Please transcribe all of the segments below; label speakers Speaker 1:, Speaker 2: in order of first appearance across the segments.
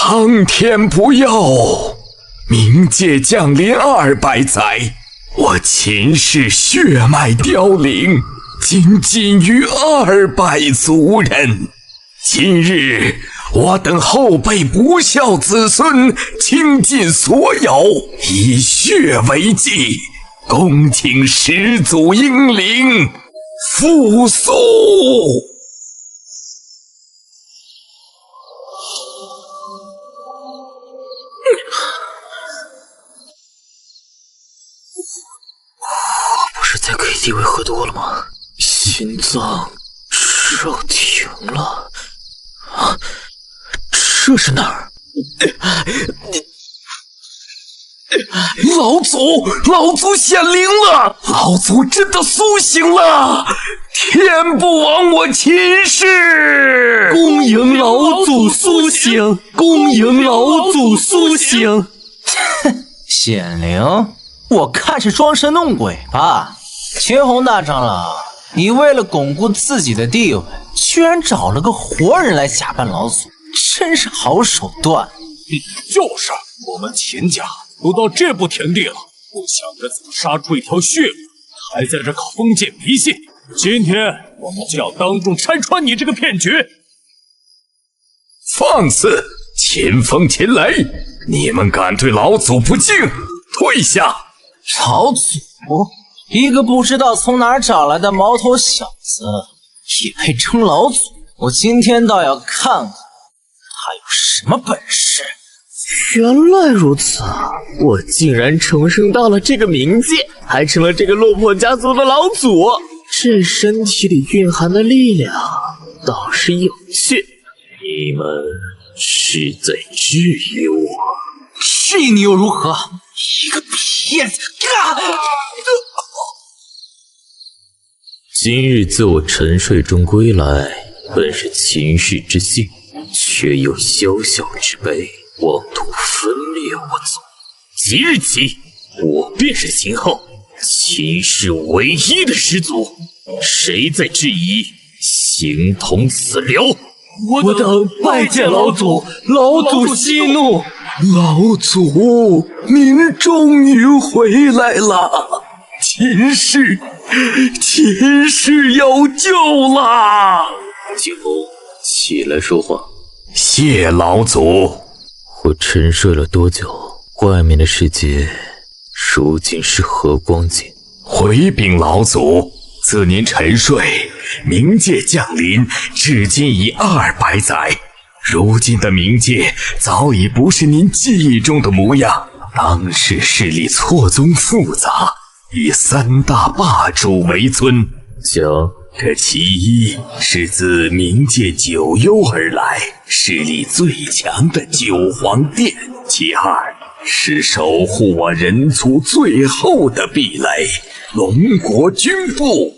Speaker 1: 苍天不佑，冥界降临200载，我秦氏血脉凋零，仅仅于200族人。今日我等后辈不孝子孙倾尽所有，以血为祭，恭请始祖英灵复苏。
Speaker 2: 不是在 KTV 喝多了吗？心脏骤停了。啊，这是哪儿？
Speaker 1: 老祖显灵了！老祖真的苏醒了！天不亡我秦氏！
Speaker 2: 恭迎老祖苏醒！恭迎老祖苏醒！显灵？我看是装神弄鬼吧。秦红大长老，你为了巩固自己的地位，居然找了个活人来假扮老祖，真是好手段。
Speaker 3: 就是，我们秦家都到这步田地了，不想着怎么杀出一条血路，还在这搞封建迷信。今天我们就要当众拆穿你这个骗局！
Speaker 1: 放肆！秦风秦雷，你们敢对老祖不敬，退下！
Speaker 2: 老祖，一个不知道从哪儿找来的毛头小子，也配称老祖？我今天倒要看看他有什么本事！
Speaker 4: 原来如此，我竟然重生到了这个冥界，还成了这个落魄家族的老祖。这身体里蕴含的力量倒是有趣。你们是在质疑我？
Speaker 2: 质疑你又如何？一个骗子！
Speaker 4: 今日自我沉睡中归来，本是秦氏之幸，却有小小之辈妄图分裂我族。即日起，我便是秦后，秦氏唯一的始祖。谁再质疑，形同死流！
Speaker 2: 我等拜见老祖，老祖息怒。
Speaker 1: 老祖，您终于回来了！秦氏有救啦！
Speaker 4: 景洪，起来说话。
Speaker 1: 谢老祖。
Speaker 4: 我沉睡了多久？外面的世界如今是何光景？
Speaker 1: 回禀老祖，自您沉睡，冥界降临，至今已200载。如今的冥界早已不是您记忆中的模样，当时势力错综复杂，以3大霸主为尊。
Speaker 4: 讲，
Speaker 1: 这其一是自冥界九幽而来，势力最强的九皇殿；其二是守护我人族最后的壁垒——龙国军部；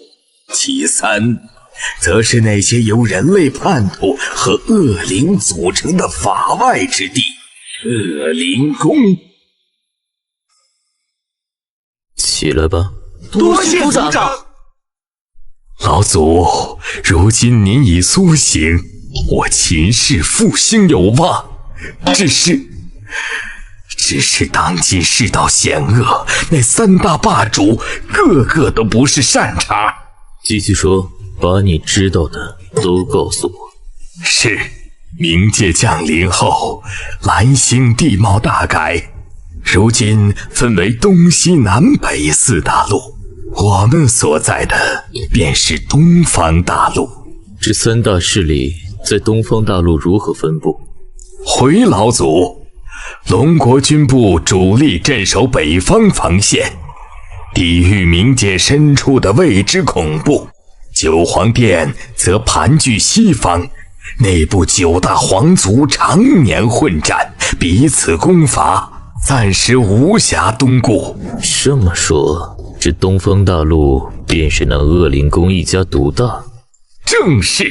Speaker 1: 其三则是那些由人类叛徒和恶灵组成的法外之地——恶灵宫。
Speaker 4: 起来吧。
Speaker 2: 多谢族长。
Speaker 1: 老祖，如今您已苏醒，我秦氏复兴有望。只是当今世道险恶，那3大霸主个个都不是善茬。
Speaker 4: 继续说，把你知道的都告诉我。
Speaker 1: 是，冥界降临后，蓝星地貌大改，如今分为东西南北4大陆，我们所在的便是东方大陆。
Speaker 4: 这3大势力在东方大陆如何分布？
Speaker 1: 回老祖，龙国军部主力镇守北方防线，抵御冥界深处的未知恐怖；九皇殿则盘踞西方，内部9大皇族常年混战，彼此攻伐，暂时无暇东顾。
Speaker 4: 这么说，这东方大陆便是那恶灵宫一家独大？
Speaker 1: 正是。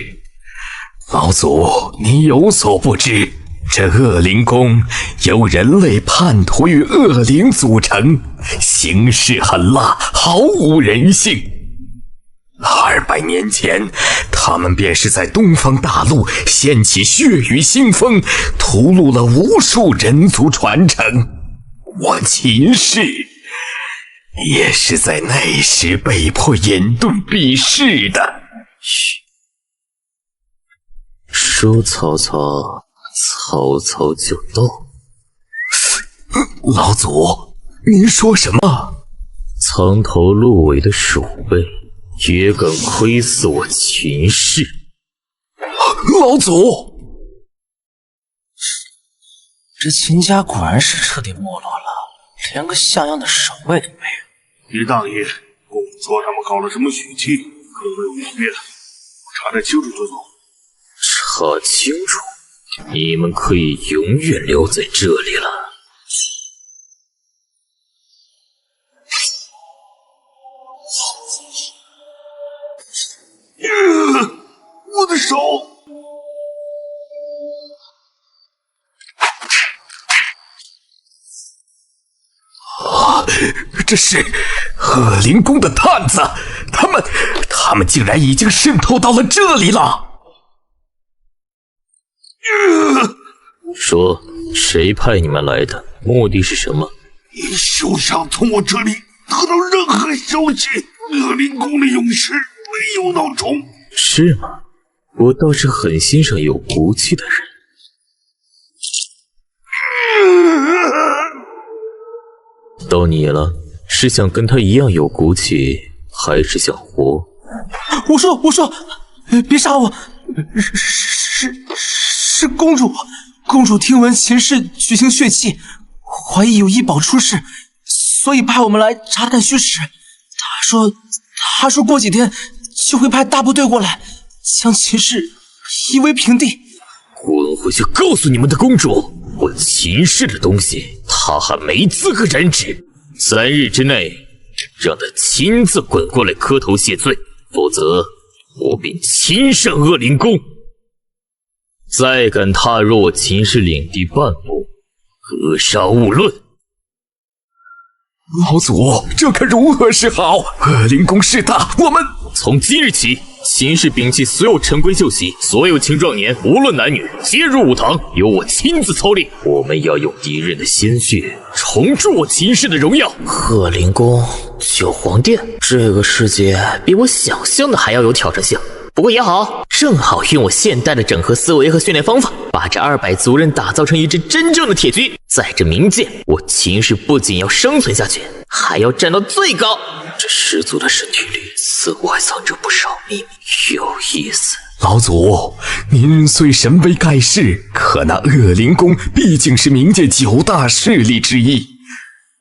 Speaker 1: 老祖，你有所不知，这恶灵宫由人类叛徒与恶灵组成，形势狠辣，毫无人性。200年前，他他们便是在东方大陆掀起血雨腥风，屠戮了无数人族传承。我秦氏也是在那时被迫隐遁避世的。
Speaker 4: 嘘，说曹操，曹操就到。
Speaker 1: 老祖，您说什么？
Speaker 4: 藏头露尾的鼠辈，也敢窥伺我秦氏？
Speaker 1: 老祖，
Speaker 2: 这秦家果然是彻底没落了，连个像样的守卫都没有。
Speaker 5: 狄大爷，公主说他们搞了什么血气，各位明辨，查得清楚就走。
Speaker 4: 查清楚，你们可以永远留在这里了。
Speaker 5: 我的手！
Speaker 1: 这是恶灵宫的探子，他们竟然已经渗透到了这里了。
Speaker 4: 说，谁派你们来的？目的是什么？
Speaker 5: 你休想从我这里得到任何消息！恶灵宫的勇士没有闹钟。
Speaker 4: 是吗？我倒是很欣赏有骨气的人。到你了，是想跟他一样有骨气，还是想活？
Speaker 2: 我说，别杀我！是公主，公主听闻秦氏举行血祭，怀疑有异宝出世，所以派我们来查探虚实。她说过几天就会派大部队过来，将秦氏夷为平地。
Speaker 4: 滚回去告诉你们的公主，我秦氏的东西，她还没资格染指。3日之内，让她亲自滚过来磕头谢罪，否则我便亲上恶灵宫。再敢踏入我秦氏领地半步，格杀勿论。
Speaker 1: 老祖，这可如何是好？恶灵宫势大，我们
Speaker 4: 从今日起，秦氏摒弃所有陈规旧习，所有青壮年，无论男女，皆入武堂，由我亲自操练。我们要用敌人的鲜血重铸我秦氏的荣耀。
Speaker 6: 恶灵宫、九皇殿，这个世界比我想象的还要有挑战性。不过也好，正好用我现代的整合思维和训练方法，把这200族人打造成一支真正的铁军。在这冥界，我秦氏不仅要生存下去，还要站到最高。这10族的身体里，似乎还藏着不少秘密，有意思。
Speaker 1: 老祖，您虽神威盖世，可那恶灵宫毕竟是冥界9大势力之一，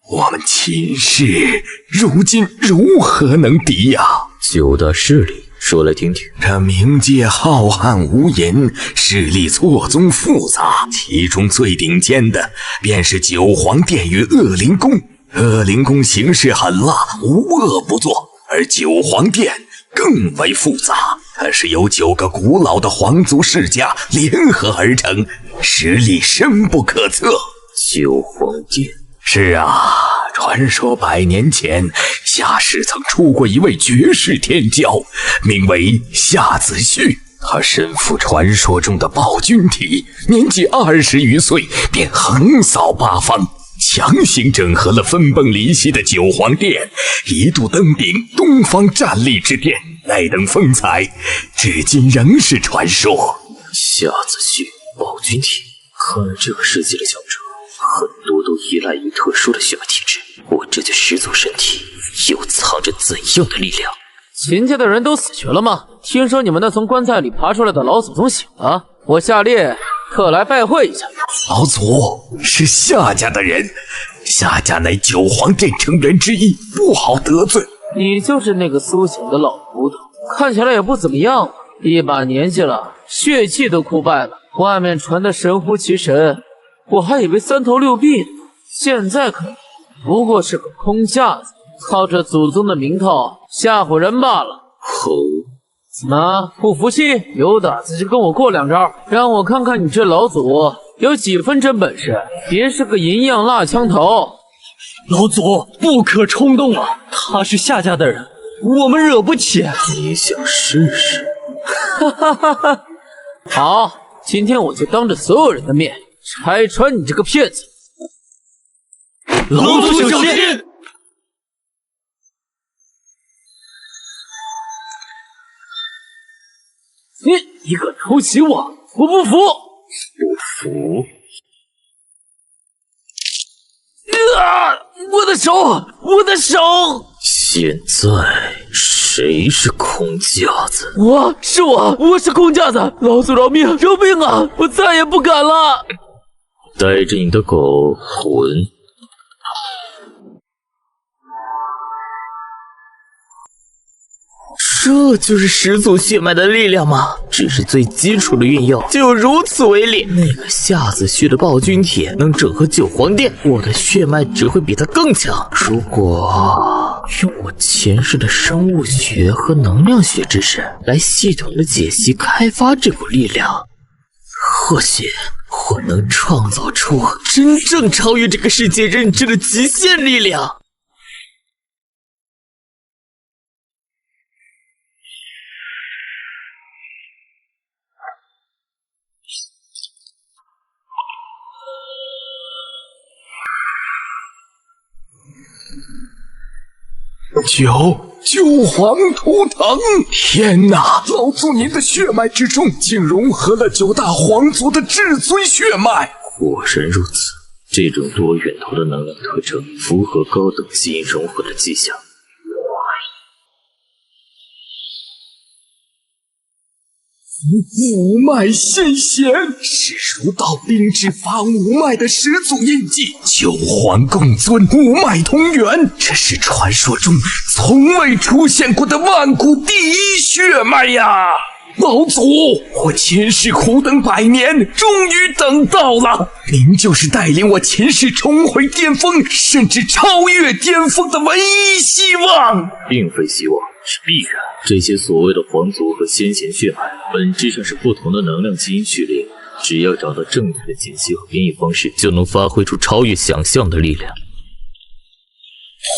Speaker 1: 我们秦氏如今如何能敌呀
Speaker 4: 9大势力，说来听听。
Speaker 1: 这冥界浩瀚无垠，势力错综复杂，其中最顶尖的便是九皇殿与恶灵宫。恶灵宫形势狠辣，无恶不作，而九皇殿更为复杂，它是由9个古老的皇族世家联合而成，实力深不可测。
Speaker 4: 九皇殿？
Speaker 1: 是啊，传说100年前，夏氏曾出过一位绝世天骄，名为夏子旭。他身负传说中的暴君体，年纪20余岁便横扫8方，强行整合了分崩离析的九皇殿，一度登顶东方战力之巅，那等风采，至今仍是传说。
Speaker 4: 夏子旭，暴君体，看来这个世界的强者很多都依赖于特殊的血脉体质，我这具10族身体又藏着怎样的力量？
Speaker 7: 秦家的人都死绝了吗？听说你们那从棺材里爬出来的老祖宗醒了，我下列特来拜会一下。
Speaker 1: 老祖是夏家的人，夏家乃九皇殿成员之一，不好得罪。
Speaker 7: 你就是那个苏醒的老骨头，看起来也不怎么样，一把年纪了，血气都枯败了，外面传的神乎其神，我还以为3头6臂呢，现在看不过是个空架子，靠着祖宗的名头吓唬人罢了。怎么不服气？有胆子就跟我过2招，让我看看你这老祖有几分真本事，别是个银样蜡枪头。
Speaker 2: 老祖不可冲动啊，他是夏家的人，我们惹不起。
Speaker 4: 你想试试？
Speaker 7: 哈哈哈哈！好，今天我就当着所有人的面拆穿你这个骗子！
Speaker 2: 老祖小心！
Speaker 7: 你敢偷袭我，我不服！
Speaker 4: 不服？
Speaker 7: 我的手，我的手！
Speaker 4: 现在谁是空架子？
Speaker 7: 我是空架子！老祖饶命，饶命啊！我再也不敢了！
Speaker 4: 带着你的狗滚！这就是始祖血脉的力量吗？只是最基础的运用就有如此威力。那个夏子虚的暴君铁能整合九皇殿，我的血脉只会比他更强。如果用我前世的生物学和能量学知识来系统的解析开发这股力量，或许我能创造出真正超越这个世界认知的极限力量。
Speaker 1: 九皇图腾！天哪，老祖您的血脉之中竟融合了9大皇族的至尊血脉！
Speaker 4: 果然如此，这种多源头的能量特征符合高等基因融合的迹象。
Speaker 1: 五脉现显，是儒道灵智发五脉的始祖印记。9皇共尊，五脉同源，这是传说中从未出现过的万古第一血脉呀！老祖，我前世苦等100年，终于等到了。您就是带领我前世重回巅峰，甚至超越巅峰的唯一希望。
Speaker 4: 并非希望，是必然。这些所谓的皇族和先贤血脉，本质上是不同的能量基因序列。只要找到正确的解析和编译方式，就能发挥出超越想象的力量。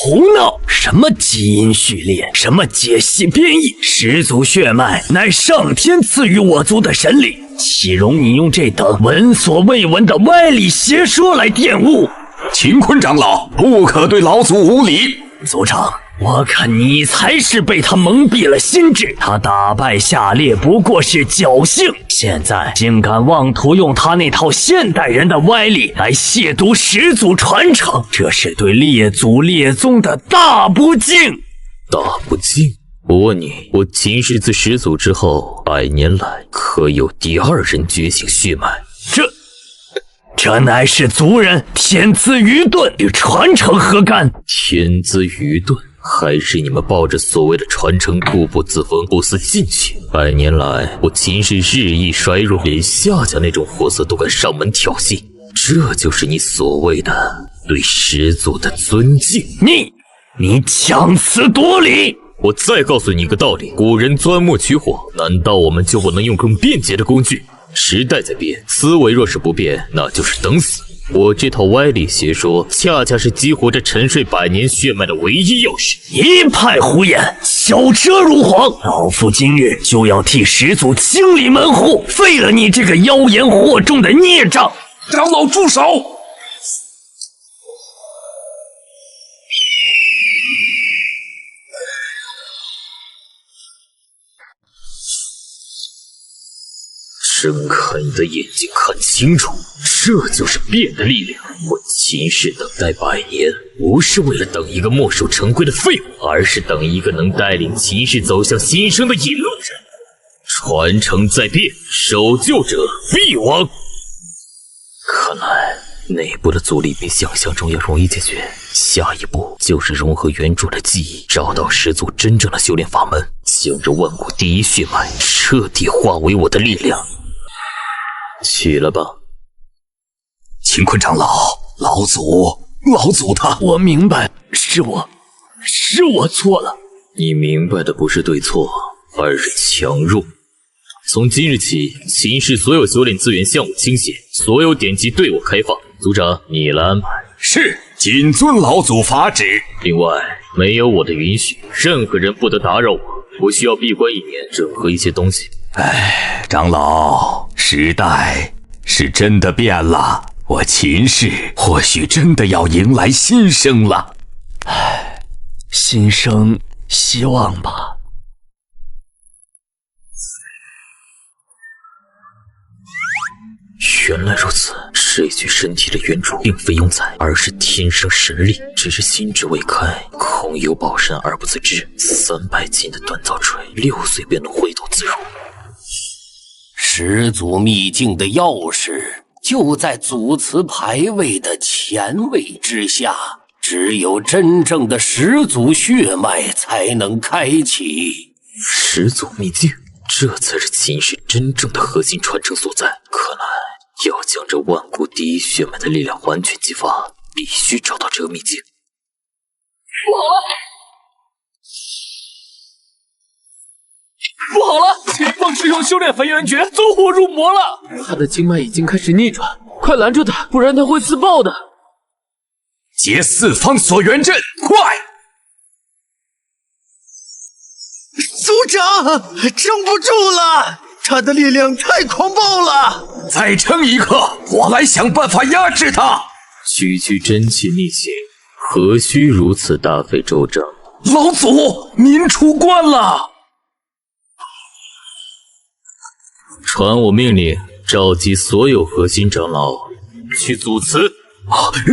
Speaker 8: 胡闹！什么基因序列，什么解析编译，始祖血脉乃上天赐予我族的神力，岂容你用这等闻所未闻的歪理邪说来玷污？
Speaker 1: 乾坤长老，不可对老祖无礼！
Speaker 8: 族长，我看你才是被他蒙蔽了心智，他打败夏烈不过是侥幸，现在竟敢妄图用他那套现代人的歪理来亵渎始祖传承，这是对列祖列宗的大不敬！
Speaker 4: 大不敬？我问你，我秦氏自始祖之后100年来，可有第2人觉醒血脉？
Speaker 8: 这乃是族人天资愚钝，与传承何干？
Speaker 4: 天资愚钝？还是你们抱着所谓的传承固步自封，不思进取？100年来，我秦氏日益衰弱，连夏家那种货色都敢上门挑衅，这就是你所谓的对始祖的尊敬？
Speaker 8: 你强词夺理！
Speaker 4: 我再告诉你一个道理：古人钻木取火，难道我们就不能用更便捷的工具？时代在变，思维若是不变，那就是等死。我这套歪理邪说，恰恰是激活着沉睡100年血脉的唯一钥匙。
Speaker 8: 一派胡言，小车如簧！老夫今日就要替始祖清理门户，废了你这个妖言惑众的孽障！
Speaker 1: 长老住手！
Speaker 4: 睁开你的眼睛，看清楚，这就是变的力量。我秦氏等待100年，不是为了等一个墨守成规的废物，而是等一个能带领秦氏走向新生的引路人。传承在变，守旧者必亡。看来内部的阻力比想象中要容易解决，下一步就是融合原主的记忆，找到始祖真正的修炼法门，将这万古第一血脉彻底化为我的力量。起了吧，
Speaker 1: 乾坤长老，老祖他……
Speaker 8: 我明白，是我错了。
Speaker 4: 你明白的不是对错，而是强弱。从今日起，秦氏所有修炼资源向我倾斜，所有典籍对我开放。族长，你来安排。
Speaker 1: 是，谨遵老祖法旨。
Speaker 4: 另外，没有我的允许，任何人不得打扰我。我需要闭关1年，整合一些东西。
Speaker 1: 长老，时代是真的变了，我秦氏或许真的要迎来新生了。
Speaker 8: 新生希望吧。
Speaker 6: 原来如此，这具身体的原主并非庸才，而是天生神力，只是心智未开，空有宝山而不自知。300斤的锻造锤，6岁便能挥动自如。
Speaker 9: 始祖秘境的钥匙就在祖祠牌位的前位之下，只有真正的始祖血脉才能开启。
Speaker 6: 始祖秘境，这才是秦氏真正的核心传承所在。看来要将这万古第一血脉的力量完全激发，必须找到这个秘境。
Speaker 3: 不好了！秦风师兄修炼焚元诀，走火入魔了。
Speaker 7: 他的经脉已经开始逆转，快拦住他，不然他会自爆的。
Speaker 1: 结四方锁元阵，快！
Speaker 5: 族长，撑不住了，他的力量太狂暴了。
Speaker 1: 再撑一刻，我来想办法压制他。
Speaker 6: 区区真气逆行，何须如此大费周章？
Speaker 1: 老祖，您出关了！
Speaker 6: 传我命令，召集所有核心长老去祖祠。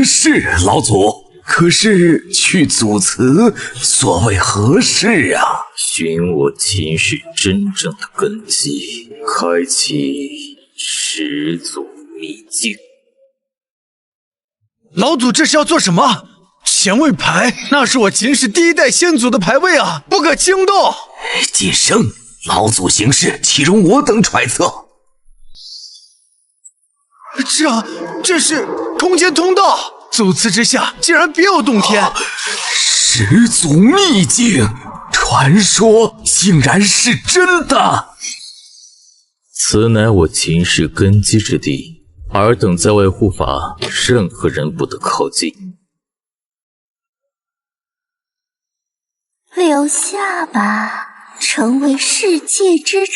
Speaker 1: 是老祖。可是去祖祠所谓何事啊？
Speaker 6: 寻我秦氏真正的根基，开启始祖秘境。
Speaker 5: 老祖这是要做什么？前位牌，那是我秦氏第1代先祖的牌位啊，不可轻动。
Speaker 1: 晋升，老祖行事岂容我等揣测？
Speaker 5: 这是空间通道。祖祠之下竟然别有洞天，
Speaker 1: 始祖秘境，传说竟然是真的。
Speaker 6: 此乃我秦氏根基之地，尔等在外护法，任何人不得靠近。
Speaker 10: 留下吧，成为世界之主，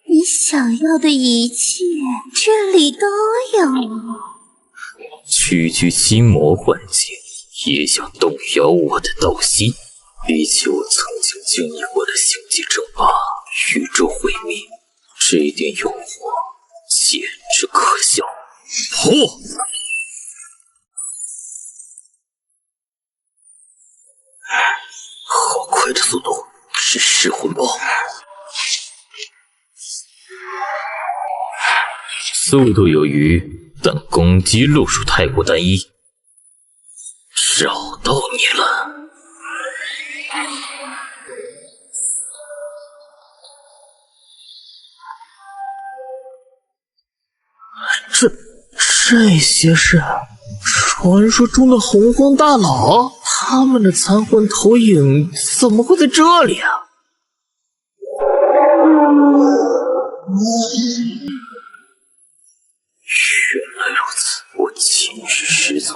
Speaker 10: 你想要的一切这里都有。
Speaker 6: 区区心魔幻境，也想动摇我的道心？比起我曾经经历过的星际争霸、宇宙毁灭，这一点诱惑简直可笑。
Speaker 1: 破！
Speaker 6: 好快的速度，是噬魂爆！速度有余，但攻击路数太过单一。找到你了！这些是传说中的洪荒大佬，他们的残魂投影怎么会在这里啊？原来如此，我秦氏始祖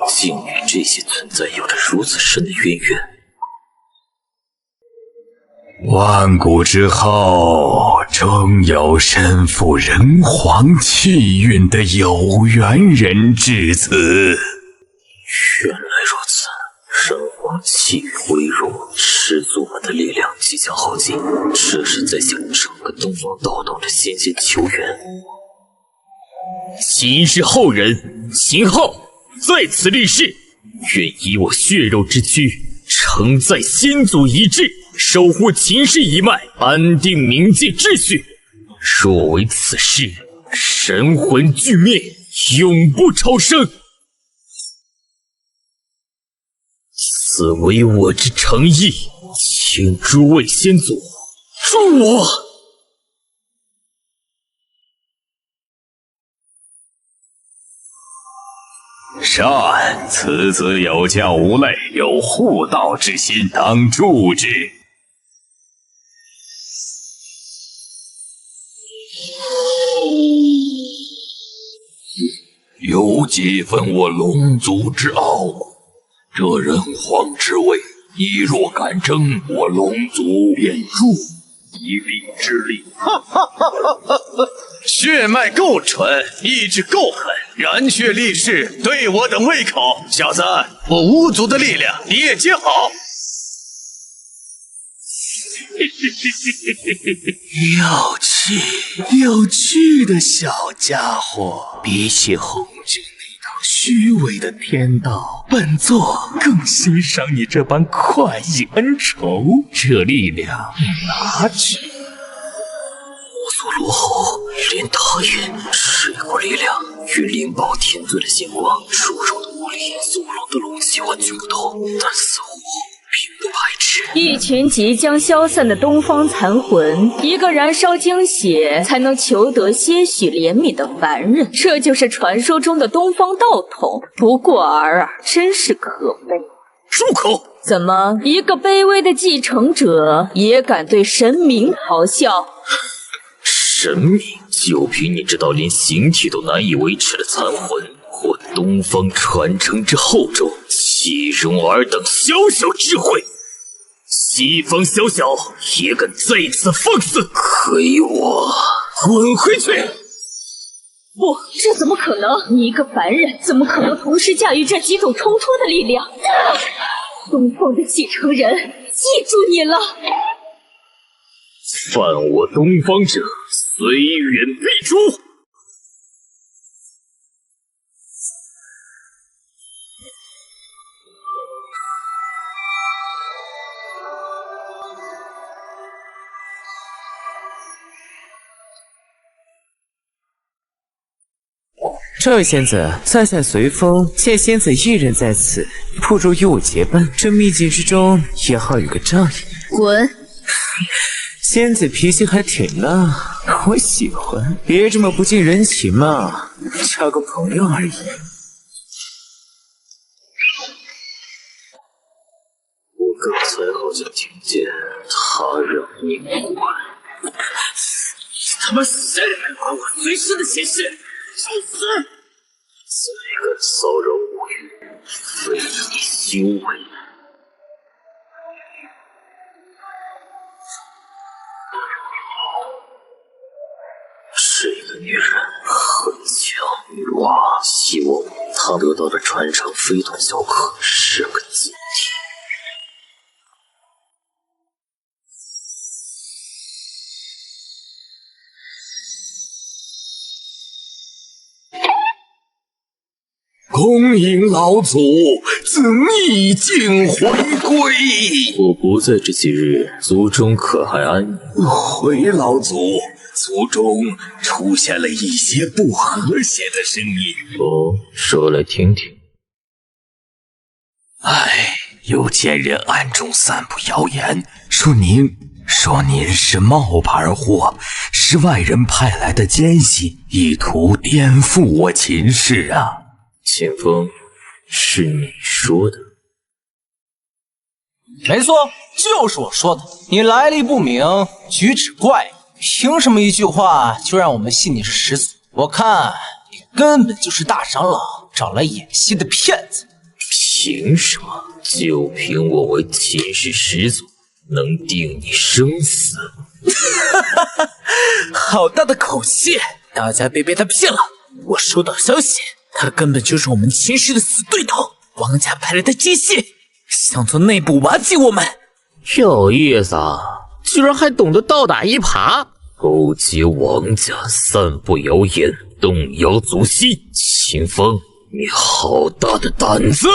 Speaker 6: 竟与这些存在有着如此深的渊源。
Speaker 1: 万古之后，终有身负人皇气运的有缘人至此。
Speaker 6: 原来如此，人皇气运微弱，始祖们的力量即将耗尽，这是在向整个东方道统的先贤求援。
Speaker 4: 秦氏后人秦昊在此立誓，愿以我血肉之躯承载先祖遗志，守护秦氏一脉，安定冥界秩序。若违此事，神魂俱灭，永不超生。此为我之诚意，请诸位先祖助我。
Speaker 1: 善，此子有教无类，有护道之心，当助之。
Speaker 5: 有几分我龙族之傲，这人皇之位，你若敢争，我龙族便入
Speaker 3: 一臂之力。
Speaker 1: 血脉够纯，意志够狠，燃血力士对我等胃口。小子，我巫族的力量你也接好。有趣的小家伙，比起红军那套虚伪的天道，本座更欣赏你这般快意恩仇。这力量拿去。
Speaker 6: 我所罗喉，连他也是一股力量，与灵宝天尊的星光、出手的魔力、索隆的龙息完全不同，但似乎并不排斥。
Speaker 11: 一群即将消散的东方残魂，一个燃烧精血才能求得些许怜悯的凡人，这就是传说中的东方道统。不过尔尔，真是可悲。
Speaker 1: 住口！
Speaker 11: 怎么，一个卑微的继承者也敢对神明咆哮？
Speaker 6: 神明，就凭你这道连形体都难以维持的残魂，我东方传承之厚重，岂容尔等小小智慧？西方小小也敢在此放肆，给我滚回去！
Speaker 11: 不，这怎么可能？你一个凡人，怎么可能同时驾驭这几种冲突的力量？东方的继承人，记住你了！
Speaker 6: 犯我东方者，虽远必诛！
Speaker 12: 这位仙子，在下随风，见仙子一人在此，不如与我结伴。这秘境之中也好有个仗义。
Speaker 11: 滚！
Speaker 12: 仙子脾气还挺大，我喜欢。别这么不近人情嘛，交个朋友而已。
Speaker 6: 我刚才好像听见他让你滚。
Speaker 1: 他妈谁管我随身的闲事？去死！
Speaker 6: 再敢骚扰我域，非你修为。这个女人很强，我希望她得到的传承非同小可，是个禁忌。
Speaker 1: 恭迎老祖自秘境回归。
Speaker 6: 我不在这几日，族中可还安宁？
Speaker 1: 回老祖，族中出现了一些不和谐的声音。
Speaker 6: 哦，说来听听。
Speaker 1: 有奸人暗中散布谣言，说您是冒牌货，是外人派来的奸细，意图颠覆我秦氏啊！
Speaker 6: 秦风，是你说的？
Speaker 2: 没错，就是我说的。你来历不明，举止怪异，凭什么一句话就让我们信你是始祖？我看你根本就是大长老找来演戏的骗子。
Speaker 6: 凭什么？就凭我为秦氏始祖，能定你生死？
Speaker 12: 好大的口气！大家别被他骗了。我收到消息，他根本就是我们秦氏的死对头，王家派来的奸细，想从内部瓦解我们。
Speaker 6: 有意思啊，居然还懂得倒打一耙，勾结王家，散布谣言，动摇族系。秦风，你好大的胆子！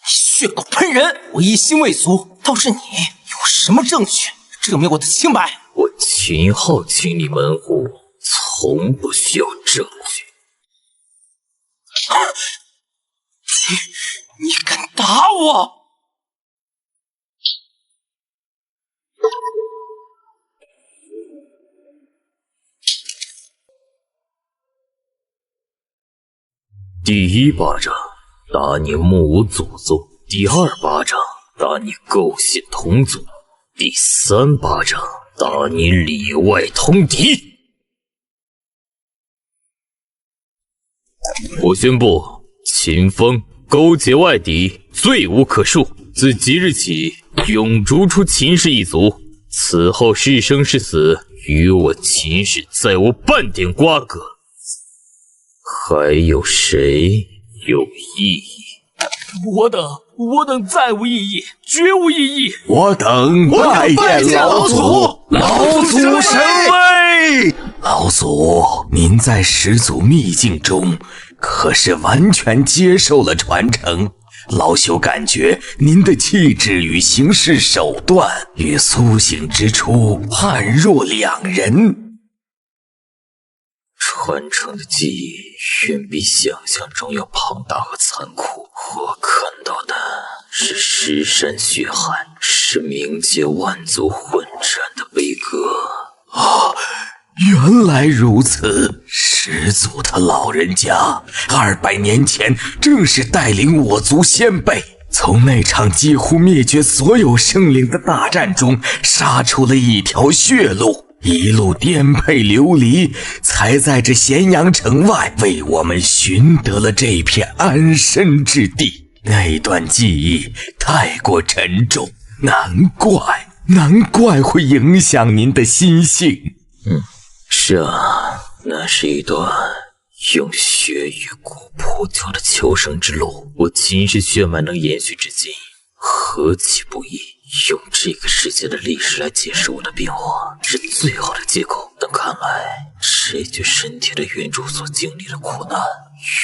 Speaker 2: 血口喷人！我一心为族，倒是你有什么证据证明我的清白？
Speaker 6: 我秦昊清理门户，从不需要证据。
Speaker 2: 你敢打我？
Speaker 6: 第一巴掌打你目无祖宗，第二巴掌打你构陷同族，第三巴掌打你里外通敌。我宣布，秦风勾结外敌，罪无可恕，自即日起永逐出秦氏一族，
Speaker 4: 此后是生是死，与我秦氏再无半点瓜葛。还有谁有异议？
Speaker 3: 我等再无异议，绝无异议。
Speaker 1: 我等拜见老祖，老祖神威！老祖，您在始祖秘境中可是完全接受了传承。老朽感觉您的气质与行事手段与苏醒之初判若两人。
Speaker 4: 传承的记忆远比想象中要庞大和残酷。我看到的是尸山血海，是冥界万族混战的悲歌。
Speaker 1: 啊，原来如此！始祖他老人家200年前正是带领我族先辈，从那场几乎灭绝所有生灵的大战中杀出了一条血路，一路颠沛流离，才在这咸阳城外为我们寻得了这片安身之地。那段记忆太过沉重，难怪会影响您的心性。
Speaker 4: 是啊，那是一段用血与骨铺就的求生之路。我秦氏血脉能延续至今，何其不易！用这个世界的历史来解释我的变化，是最好的借口。但看来这具身体的原主所经历的苦难，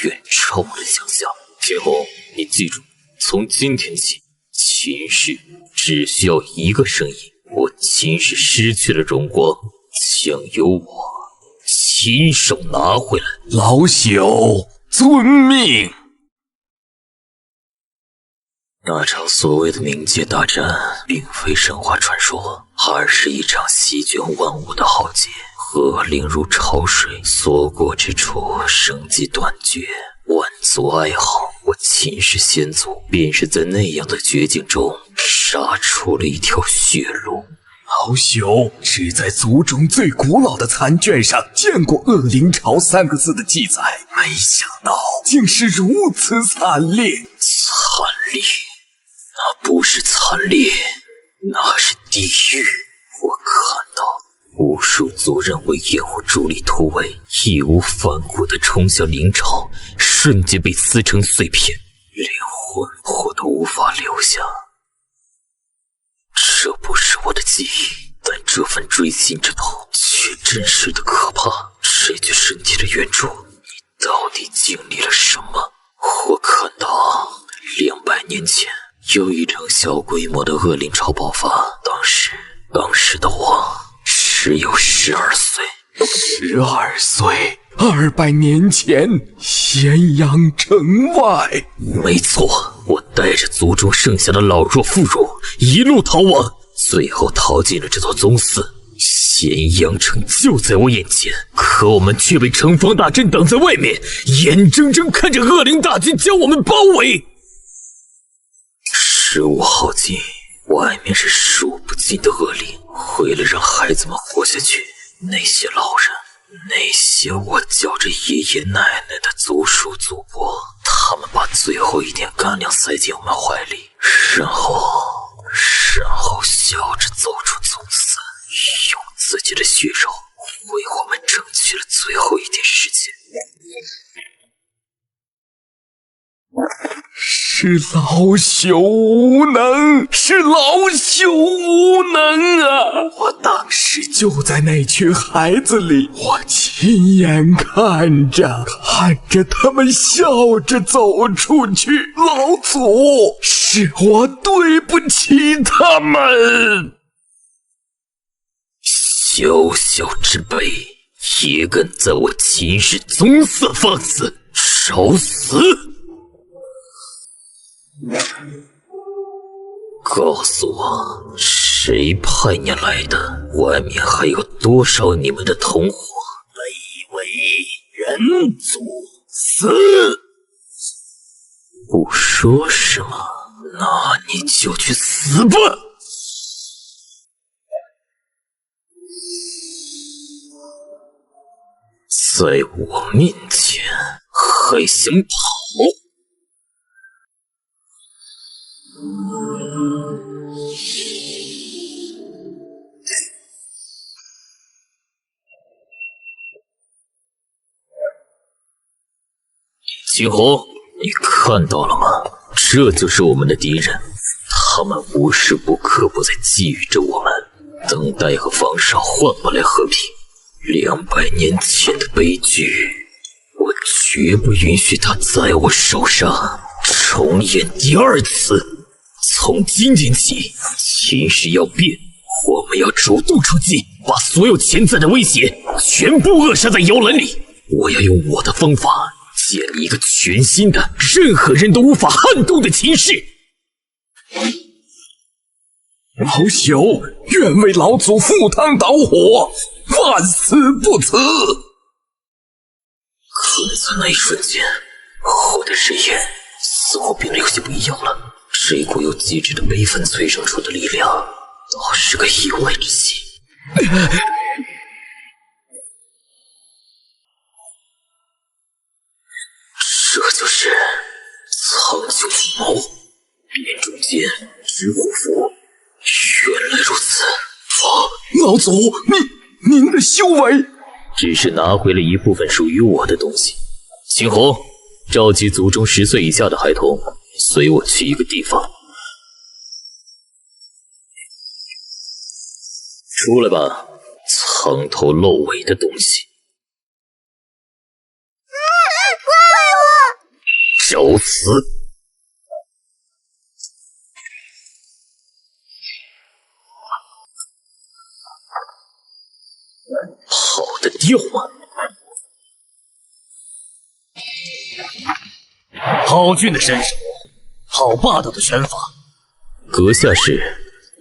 Speaker 4: 远超我的想象。天红，你记住，从今天起，秦氏只需要一个声音，我秦氏失去了荣光，将由我亲手拿回来。
Speaker 1: 老朽遵命。
Speaker 4: 那场所谓的冥界大战，并非神话传说，而是一场席卷万物的浩劫。恶灵如潮水，所过之处生机断绝，万族哀嚎。我秦氏先祖便是在那样的绝境中杀出了一条血路。
Speaker 1: 老朽只在族中最古老的残卷上见过恶灵潮3个字的记载，没想到竟是如此惨烈。
Speaker 4: 惨烈？那不是惨烈，那是地狱。我看到无数族人为掩护主力突围，义无反顾地冲向灵潮，瞬间被撕成碎片，连魂魄都无法留下。这不是我的记忆，但这份锥心之痛却真实的可怕。这具身体的原主，你到底经历了什么？我看到200年前有一场小规模的恶灵潮爆发，当时的我只有12岁。
Speaker 1: 12岁，200年前，咸阳城外。
Speaker 4: 没错，我带着族中剩下的老弱妇孺一路逃亡，最后逃进了这座宗祠。咸阳城就在我眼前，可我们却被城防大阵挡在外面，眼睁睁看着恶灵大军将我们包围。15号径，外面是数不尽的恶灵，为了让孩子们活下去，那些老人，那些我叫着爷爷奶奶的族叔祖伯，他们把最后一点干粮塞进我们怀里，然后笑着走出宗祠，用自己的血肉为我们争取了最后一点时间。
Speaker 1: 是老朽无能，是老朽无能啊！我当时就在那群孩子里，我亲眼看着他们笑着走出去。老祖，是我对不起他们。
Speaker 4: 小小之辈，也敢在我秦氏宗祠放肆，找死！告诉我，谁派你来的？外面还有多少你们的同伙？
Speaker 8: 卑微人族，死！
Speaker 4: 不说什么，那你就去死吧！在我面前还想跑？秦红，你看到了吗？这就是我们的敌人，他们无时不刻不在觊觎着我们，等待和防守换不来和平。200年前的悲剧，我绝不允许它在我手上重演第二次。从今天起，秦氏要变，我们要主动出击，把所有潜在的威胁全部扼杀在摇篮里。我要用我的方法建立一个全新的、任何人都无法撼动的秦氏。
Speaker 1: 老朽愿为老祖赴汤蹈火，万死不辞。
Speaker 4: 可在那一瞬间，我的视野似乎变得有些不一样了。这股由机智的悲愤催生出的力量，倒是个意外之喜。这就是苍穹谋，变中间之护符。原来如此。
Speaker 1: 老祖，您的修为，
Speaker 4: 只是拿回了一部分属于我的东西。秦红，召集族中10岁以下的孩童，随我去一个地方。出来吧，藏头露尾的东西！找死！跑得掉吗？
Speaker 8: 好俊的身手，好霸道的拳法。
Speaker 4: 阁下是？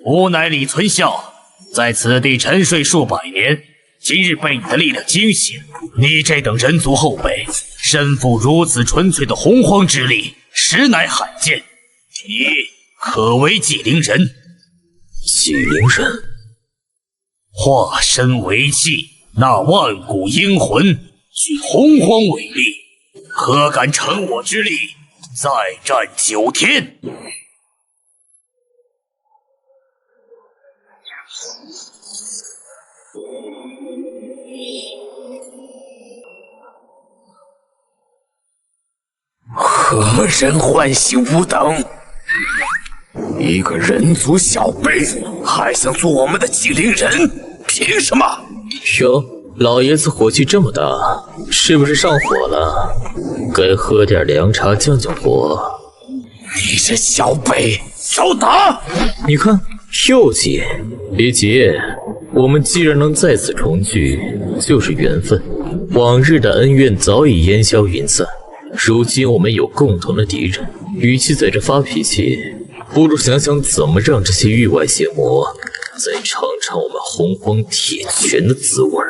Speaker 8: 吾乃李存孝，在此地沉睡数百年，今日被你的力量惊醒。你这等人族后辈，身负如此纯粹的洪荒之力，实乃罕见。你可为纪灵人？
Speaker 4: 纪灵人？
Speaker 8: 化身为纪，那万古英魂，举洪荒伟力，可敢乘我之力，再战9天？
Speaker 5: 何人唤醒吾等？一个人族小辈还想做我们的纪灵人？凭什么？
Speaker 4: 哟，老爷子火气这么大，是不是上火了？该喝点凉茶降降火。
Speaker 5: 你这小辈，少打！
Speaker 4: 你看，又急。别急，我们既然能再次重聚，就是缘分。往日的恩怨早已烟消云散。如今我们有共同的敌人，与其在这发脾气，不如想想怎么让这些域外邪魔再尝尝我们洪荒铁拳的滋味。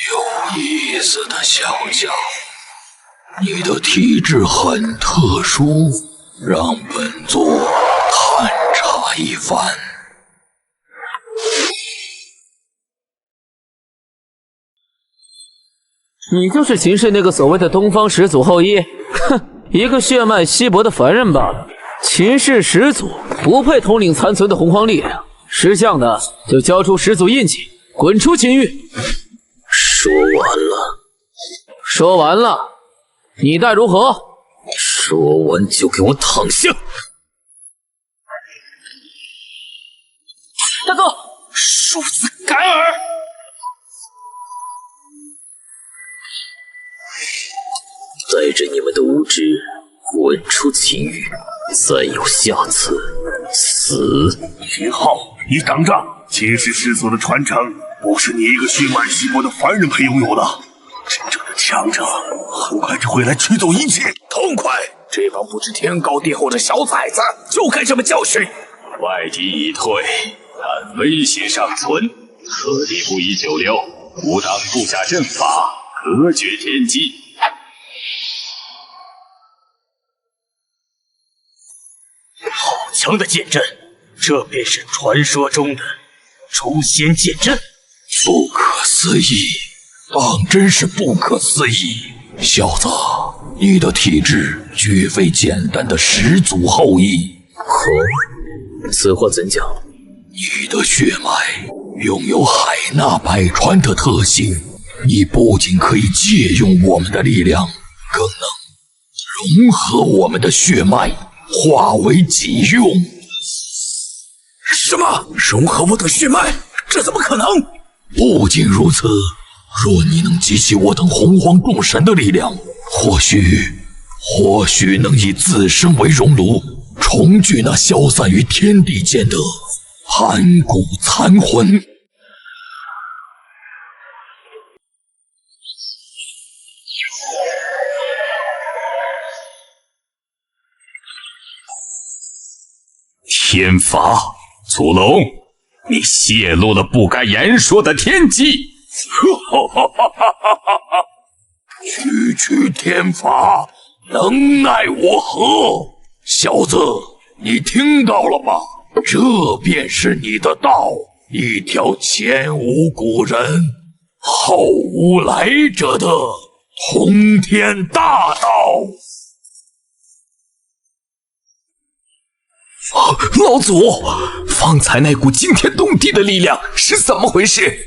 Speaker 5: 有意思的小将，你的体质很特殊，让本座探查一番。
Speaker 7: 你就是秦氏那个所谓的东方始祖后裔？哼，一个血脉稀薄的凡人罢了。秦氏始祖不配统领残存的洪荒力量，识相的就交出始祖印记，滚出秦域。
Speaker 4: 说完了。
Speaker 7: 说完了，你待如何？
Speaker 4: 说完就给我躺下。
Speaker 12: 大哥，庶子敢尔！
Speaker 4: 带着你们的无知滚出秦域，再有下次，死！
Speaker 5: 秦昊，你等着！秦氏始祖的传承不是你一个血脉稀薄的凡人配拥有的，真正的强者很快就会来取走一切。痛快！这帮不知天高地厚的小崽子就该这么教训。
Speaker 3: 外敌已退，但威胁尚存，此地不宜久留，吾当布下阵法，隔绝天机。
Speaker 8: 好强的剑阵，这便是传说中的诛仙剑阵。
Speaker 5: 不可思议，当真是不可思议！小子，你的体质绝非简单的始祖后裔。
Speaker 4: 此话怎讲？
Speaker 5: 你的血脉拥有海纳百川的特性，你不仅可以借用我们的力量，更能融合我们的血脉，化为己用。
Speaker 3: 什么？融合我的血脉？这怎么可能？
Speaker 5: 不仅如此，若你能集齐我等洪荒众神的力量，或许能以自身为熔炉，重聚那消散于天地间的盘古残魂。
Speaker 1: 天罚，祖龙，你泄露了不该言说的天机！
Speaker 5: 区天罚，能奈我何？小子，你听到了吗？这便是你的道，一条前无古人后无来者的通天大道。
Speaker 1: 老祖，方才那股惊天动地的力量是怎么回事？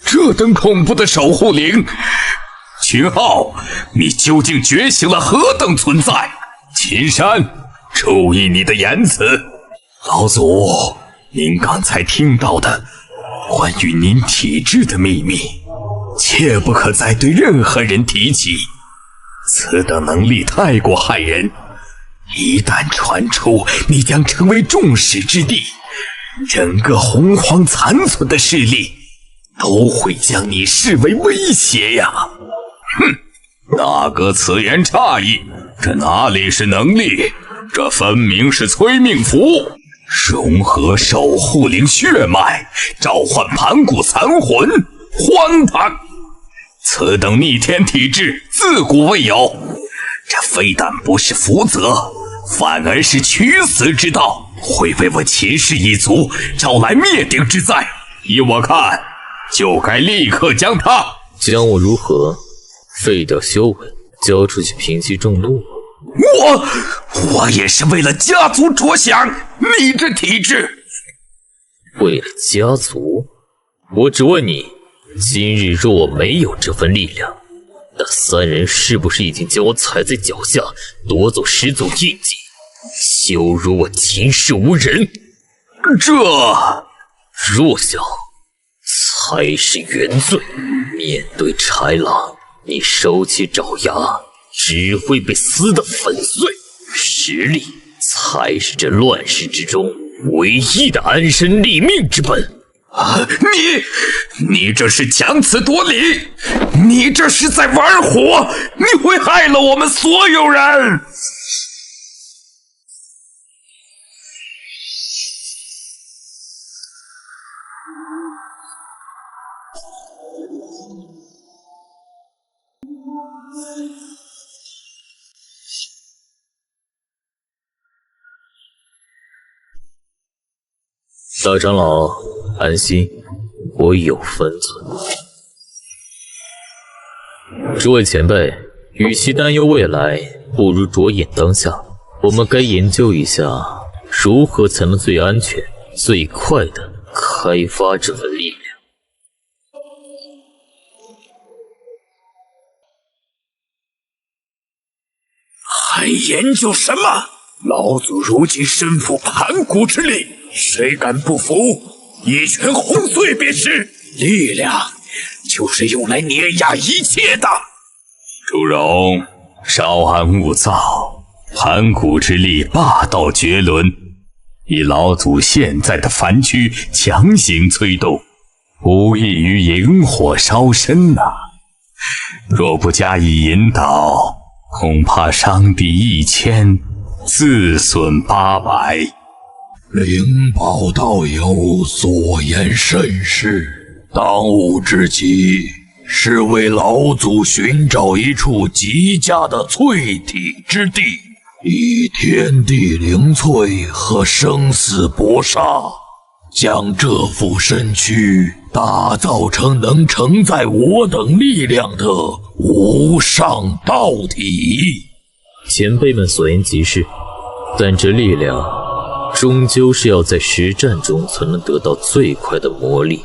Speaker 1: 这等恐怖的守护灵，秦昊，你究竟觉醒了何等存在？秦山，注意你的言辞。老祖，您刚才听到的关于您体质的秘密，切不可再对任何人提起。此等能力太过骇人，一旦传出，你将成为众矢之的，整个洪荒残存的势力都会将你视为威胁呀！哼，大哥此言差矣，这哪里是能力，这分明是催命符，融合守护灵血脉，召唤盘古残魂，荒唐！此等逆天体质自古未有，这非但不是福泽，反而是取死之道，会为我秦氏一族招来灭顶之灾。依我看，就该立刻将他
Speaker 6: 将我如何？废掉修为，交出去平息众怒。
Speaker 1: 我也是为了家族着想，你这体质。
Speaker 6: 为了家族？我只问你，今日若我没有这份力量，那三人是不是已经将我踩在脚下，夺走始祖印记，羞辱我秦氏无人？
Speaker 1: 这
Speaker 6: 弱小才是原罪。面对豺狼，你收起爪牙，只会被撕得粉碎。实力才是这乱世之中唯一的安身立命之本。
Speaker 1: 你这是强词夺理，你这是在玩火，你会害了我们所有人。
Speaker 6: 大长老安心，我有分寸。诸位前辈，与其担忧未来，不如着眼当下。我们该研究一下，如何才能最安全、最快的开发这份力量。
Speaker 3: 还研究什么？老祖如今身负盘古之力，谁敢不服？一拳轰碎便是。力量就是用来碾压一切的。
Speaker 1: 朱荣，稍安勿躁，盘古之力霸道绝伦，以老祖现在的凡躯强行催动，无异于引火烧身呐。若不加以引导，恐怕伤敌1000，自损800。
Speaker 5: 灵宝道友所言甚是，当务之急是为老祖寻找一处极佳的淬体之地，以天地灵淬和生死搏杀，将这副身躯打造成能承载我等力量的无上道体。
Speaker 6: 前辈们所言极是，但这力量
Speaker 4: 终究是要在实战中才能得到最快的魔力。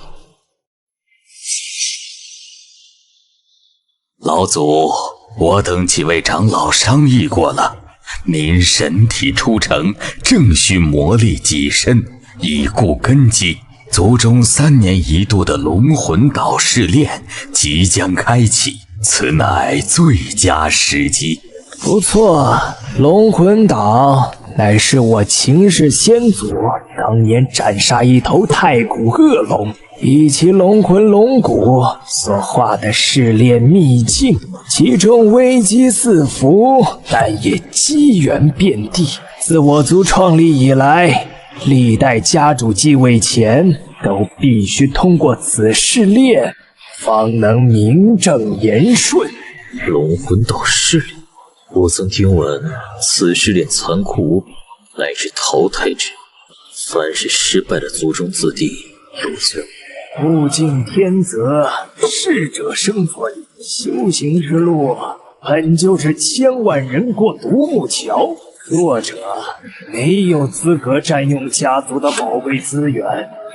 Speaker 1: 老祖，我等几位长老商议过了，您神体出城，正需魔力极深，以固根基。族中3年一度的龙魂岛试炼即将开启，此乃最佳时机。
Speaker 13: 不错，龙魂岛乃是我秦氏先祖当年斩杀一头太古恶龙，以其龙魂龙骨所化的试炼秘境，其中危机四伏，但也机缘遍地。自我族创立以来，历代家主继位前都必须通过此试炼，方能名正言顺。
Speaker 4: 龙魂岛试炼，我曾听闻此试炼残酷无比，乃至淘汰制，凡是失败的族中子弟都将
Speaker 13: 物竞天择，适者生存。修行之路本就是千万人过独木桥，弱者没有资格占用家族的宝贵资源，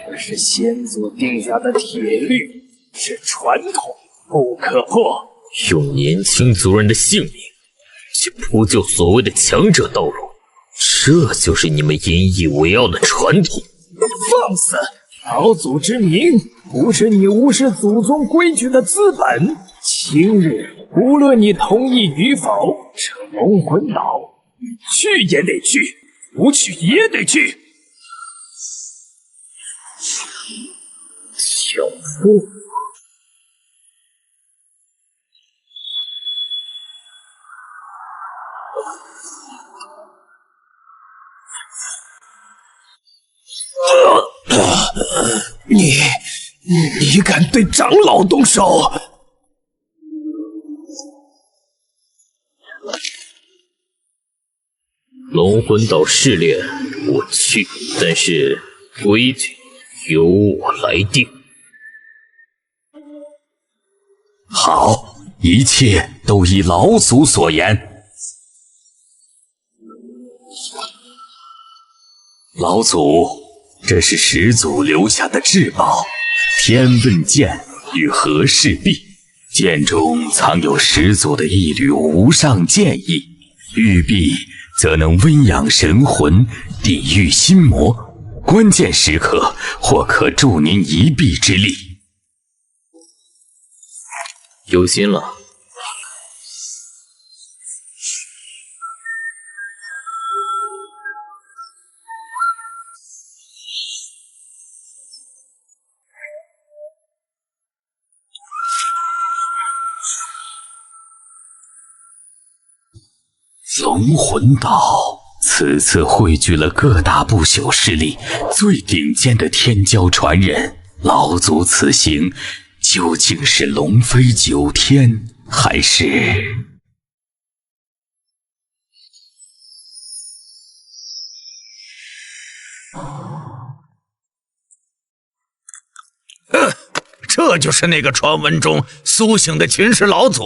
Speaker 13: 这是先祖定下的铁律，是传统，不可破。
Speaker 4: 用年轻族人的性命去铺就所谓的强者道路，这就是你们引以为傲的传统。
Speaker 13: 放肆！老祖之名不是你无视祖宗规矩的资本。今日无论你同意与否，这龙魂岛你去也得去，不去也得去。
Speaker 4: 强迫？
Speaker 13: 你敢对长老动手？
Speaker 4: 龙魂岛试炼我去，但是规矩由我来定。
Speaker 1: 好，一切都依老祖所言。老祖，这是始祖留下的至宝天问剑与和氏璧，剑中藏有始祖的一缕无上剑意，玉璧则能温养神魂，抵御心魔，关键时刻或可助您一臂之力。
Speaker 4: 有心了。
Speaker 1: 龙魂岛此次汇聚了各大不朽势力最顶尖的天骄传人，老祖此行究竟是龙飞9天，还是……
Speaker 14: 这就是那个传闻中苏醒的秦氏老祖，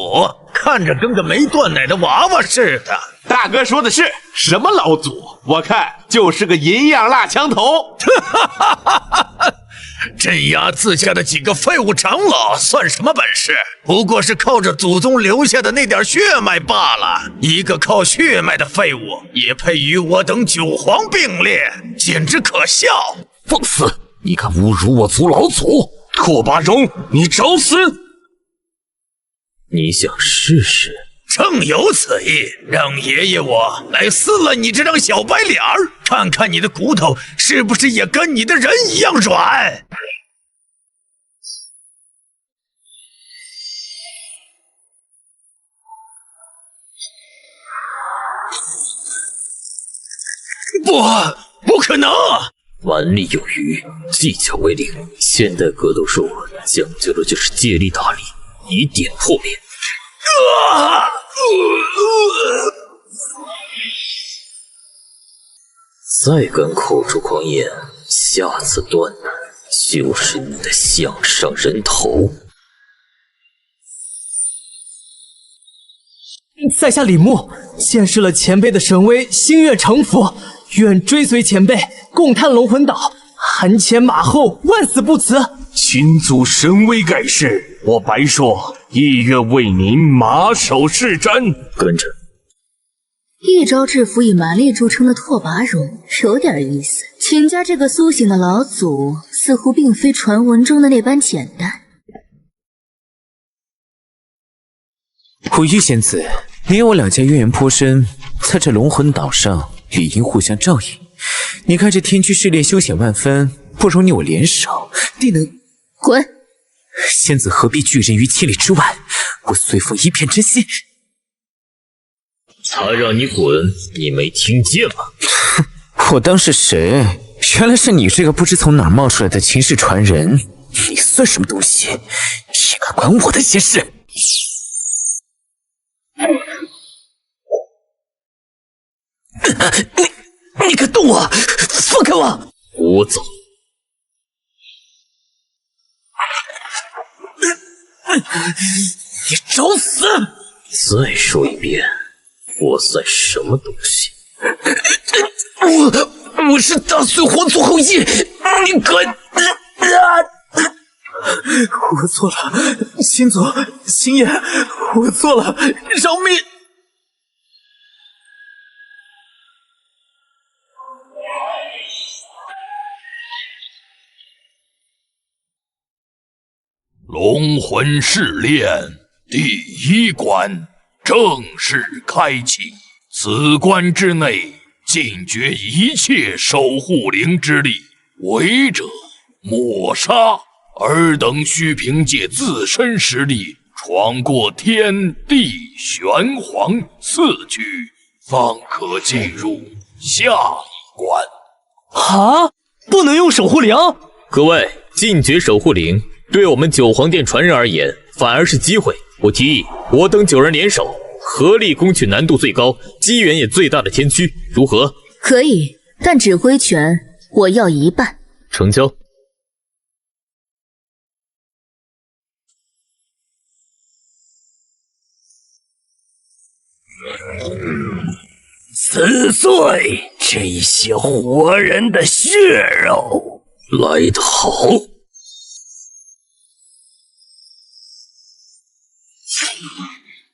Speaker 14: 看着跟个没断奶的娃娃似的。
Speaker 15: 大哥说的是什么老祖？我看就是个银样蜡枪头。
Speaker 14: 镇压自家的几个废物长老算什么本事？不过是靠着祖宗留下的那点血脉罢了。一个靠血脉的废物也配与我等9皇并列，简直可笑！
Speaker 5: 放肆！你敢侮辱我族老祖！拓跋荣，你找死！
Speaker 4: 你想试试？
Speaker 14: 正有此意，让爷爷我来撕了你这张小白脸儿，看看你的骨头是不是也跟你的人一样软。不可能！
Speaker 4: 蛮力有余，技巧为零。现代格斗术讲究的就是借力打力，以点破面。再敢口出狂言，下次断的就是你的项上人头。
Speaker 16: 在下李牧见识了前辈的神威，心悦诚服，
Speaker 13: 愿追随前辈，共探龙魂岛，鞍前马后，万死不辞。
Speaker 5: 秦祖神威盖世，我白硕亦愿为您马首是瞻。
Speaker 4: 跟着。
Speaker 10: 一招制服以蛮力著称的拓跋荣，有点意思。秦家这个苏醒的老祖，似乎并非传闻中的那般简单。
Speaker 16: 虎玉仙子，你我两家渊源颇深，在这龙魂岛上理应互相照应。你看这天驱试炼凶险万分，不如你我联手，定能……
Speaker 10: 滚！
Speaker 16: 仙子何必拒人于千里之外？我随风一片真心。
Speaker 4: 他让你滚，你没听见吗？
Speaker 16: 我当是谁？原来是你这个不知从哪儿冒出来的秦氏传人！你算什么东西？也敢管我的闲事？你敢动我？放开我！
Speaker 4: 我走。
Speaker 16: 你找死！
Speaker 4: 再说一遍，我算什么东西？
Speaker 16: 我是大隋皇族后裔，你敢！我错了，秦祖、秦爷，我错了，饶命！
Speaker 5: 龙魂试炼第1关正式开启，此关之内禁绝一切守护灵之力，违者抹杀。尔等需凭借自身实力闯过天地玄黄4局，方可进入下一关。
Speaker 2: 啊！不能用守护灵？
Speaker 4: 各位，禁绝守护灵对我们九皇殿传人而言反而是机会。我提议，我等9人联手，合力攻取难度最高、机缘也最大的天驱，如何？
Speaker 10: 可以，但指挥权我要1半。
Speaker 4: 成交。
Speaker 8: 撕碎这些活人的血肉！
Speaker 4: 来得好！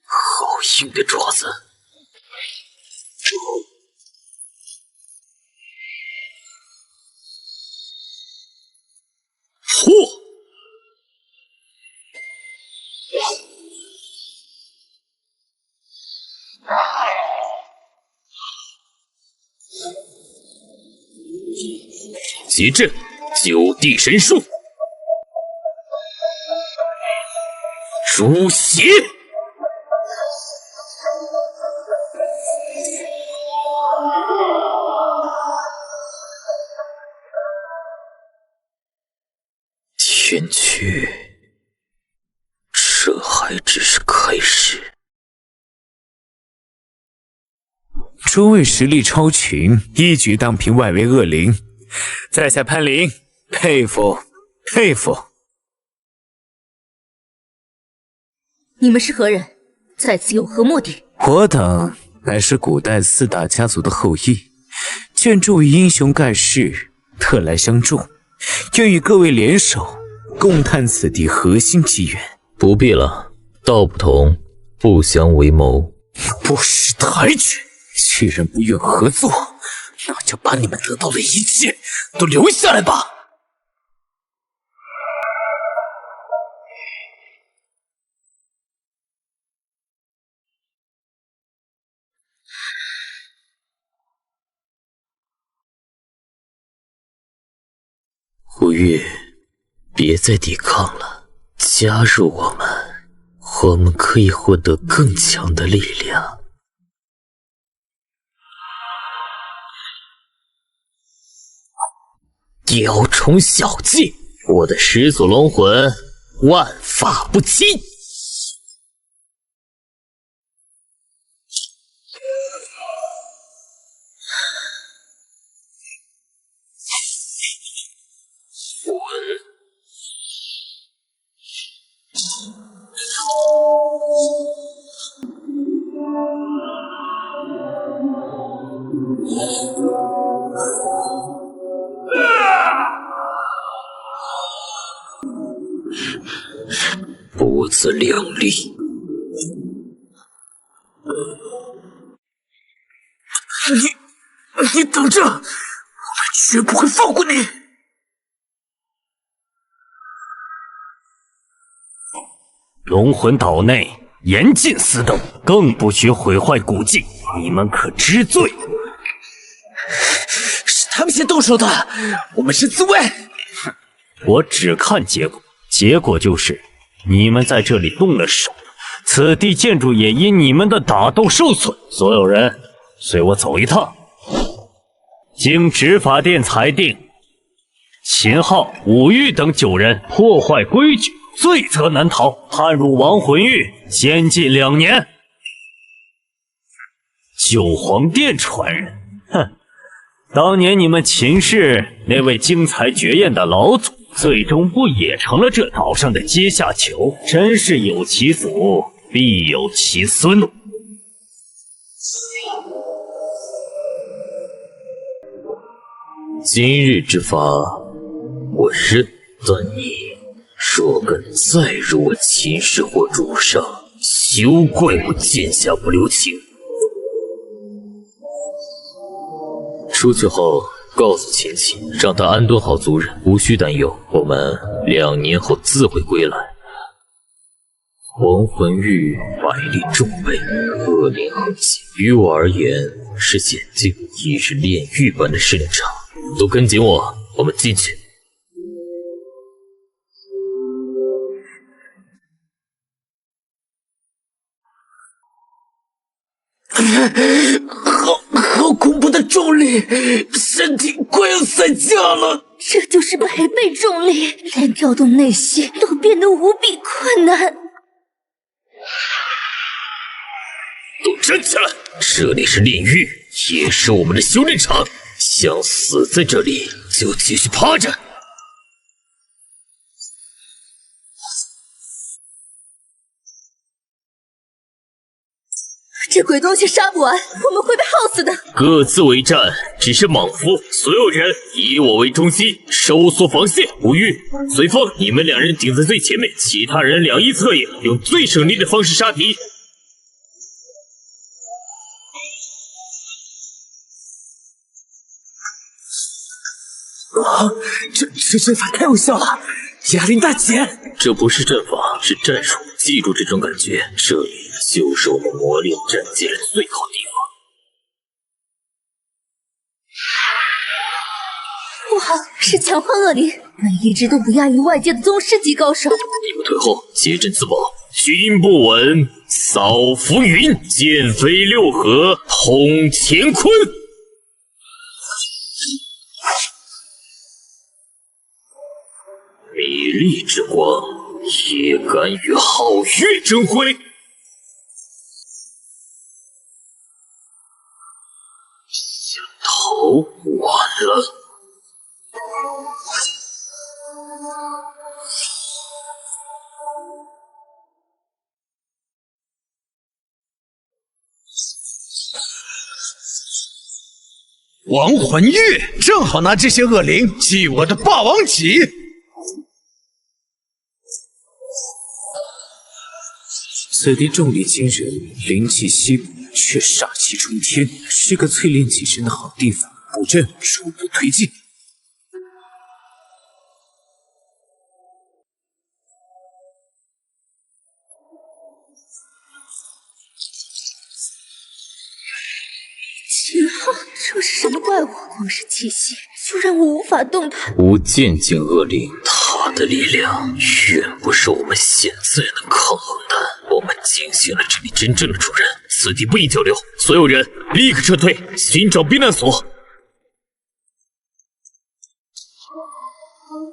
Speaker 4: 好硬的爪子！嚯！结阵9地神术，诛邪！天驱，这还只是开始。
Speaker 16: 诸位实力超群，一举荡平外围恶灵，在下潘林，佩服佩服。
Speaker 10: 你们是何人？在此有何目的？
Speaker 16: 我等乃是古代4大家族的后裔，见诸位英雄盖世，特来相助，愿与各位联手，共探此地核心机缘。
Speaker 4: 不必了，道不同，不相为谋。
Speaker 16: 不识抬举，既然不愿合作，那就把你们得到的一切都留下来吧。
Speaker 4: 胡月，别再抵抗了，加入我们，我们可以获得更强的力量。雕虫小技，我的始祖龙魂万法不侵。不自量力。
Speaker 12: 你等着，我们绝不会放过你！
Speaker 8: 龙魂岛内严禁私斗，更不许毁坏古迹，你们可知罪？
Speaker 12: 是他们先动手的，我们是自卫。
Speaker 8: 我只看结果，结果就是你们在这里动了手，此地建筑也因你们的打斗受损。所有人随我走一趟。经执法殿裁定，秦昊、武玉等9人破坏规矩，罪责难逃，判入亡魂狱，监禁2年。九皇殿传人，哼，当年你们秦氏那位精彩绝艳的老祖，最终不也成了这岛上的阶下囚？真是有其祖，必有其孙。
Speaker 4: 今日之法，我认。但你若敢再入我秦氏或主上，休怪我剑下不留情。出去后告诉秦琪，让他安顿好族人，无需担忧。我们2年后自会归来。亡魂狱百里重备，恶灵横行，于我而言是险境，亦是炼狱般的试炼场。都跟紧我，我们进去。
Speaker 12: 好恐怖的重力，身体快要散架了。
Speaker 10: 这就是100倍重力，连调动内息都变得无比困难。
Speaker 4: 都站起来！这里是炼狱，也是我们的修炼场。想死在这里，就继续趴着。
Speaker 10: 这鬼东西杀不完，我们会被耗死的。
Speaker 4: 各自为战，只是莽夫。所有人以我为中心，收缩防线。吴玉、随风，你们2人顶在最前面，其他人两翼侧应，用最省力的方式杀敌。
Speaker 12: 这阵法太有效了，压力大减。
Speaker 4: 这不是阵法，是战术。记住这种感觉，这里就是我们磨练战技的最好地
Speaker 10: 方。不好，是强化恶灵，每一只都不亚于外界的宗师级高手。
Speaker 4: 你们退后，结阵自保。军不稳，扫浮云；剑飞6合，通乾坤。米粒之光，也敢与皓月争辉？想逃晚了。
Speaker 14: 亡魂玉正好拿这些恶灵祭我的霸王戟。
Speaker 16: 此地重力惊人，灵气稀薄，却煞气冲天，是个淬炼己身的好地方。布阵，逐步推进。
Speaker 10: 秦昊，这是什么怪物？光是气息就让我无法动弹。
Speaker 4: 无渐进恶灵，他的力量远不是我们现在能抗衡的。我们惊醒了这里真正的主人，此地不宜久留。所有人立刻撤退，寻找避难所。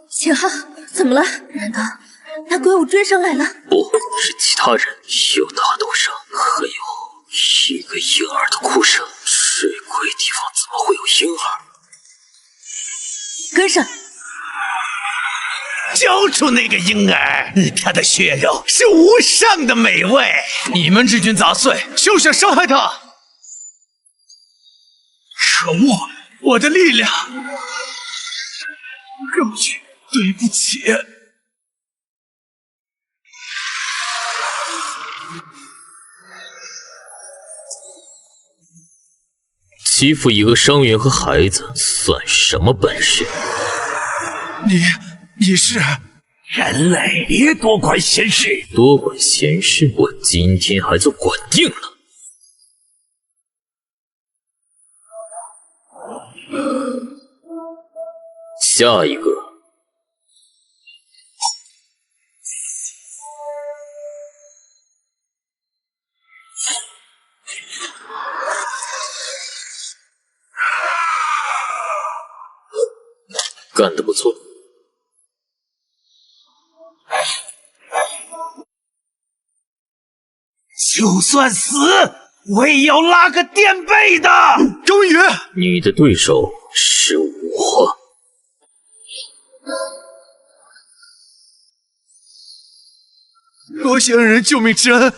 Speaker 10: 秦昊，怎么了？难道那鬼物追上来了？
Speaker 4: 不是其他人，有大斗声，还有一个婴儿的哭声。这鬼地方怎么会有婴儿？
Speaker 10: 跟上！
Speaker 14: 交出那个婴儿，他的血肉是无上的美味。你们这群杂碎，休想伤害他！可恶，我的力量！肉羽，对不起。
Speaker 4: 欺负一个伤员和孩子，算什么本事？
Speaker 14: 你是
Speaker 5: 人类，别多管闲事。
Speaker 4: 多管闲事，我今天还就管定了。下一个。干得不错。
Speaker 5: 就算死，我也要拉个垫背的。
Speaker 14: 周宇，
Speaker 4: 你的对手是我。
Speaker 14: 多谢恩人救命之恩。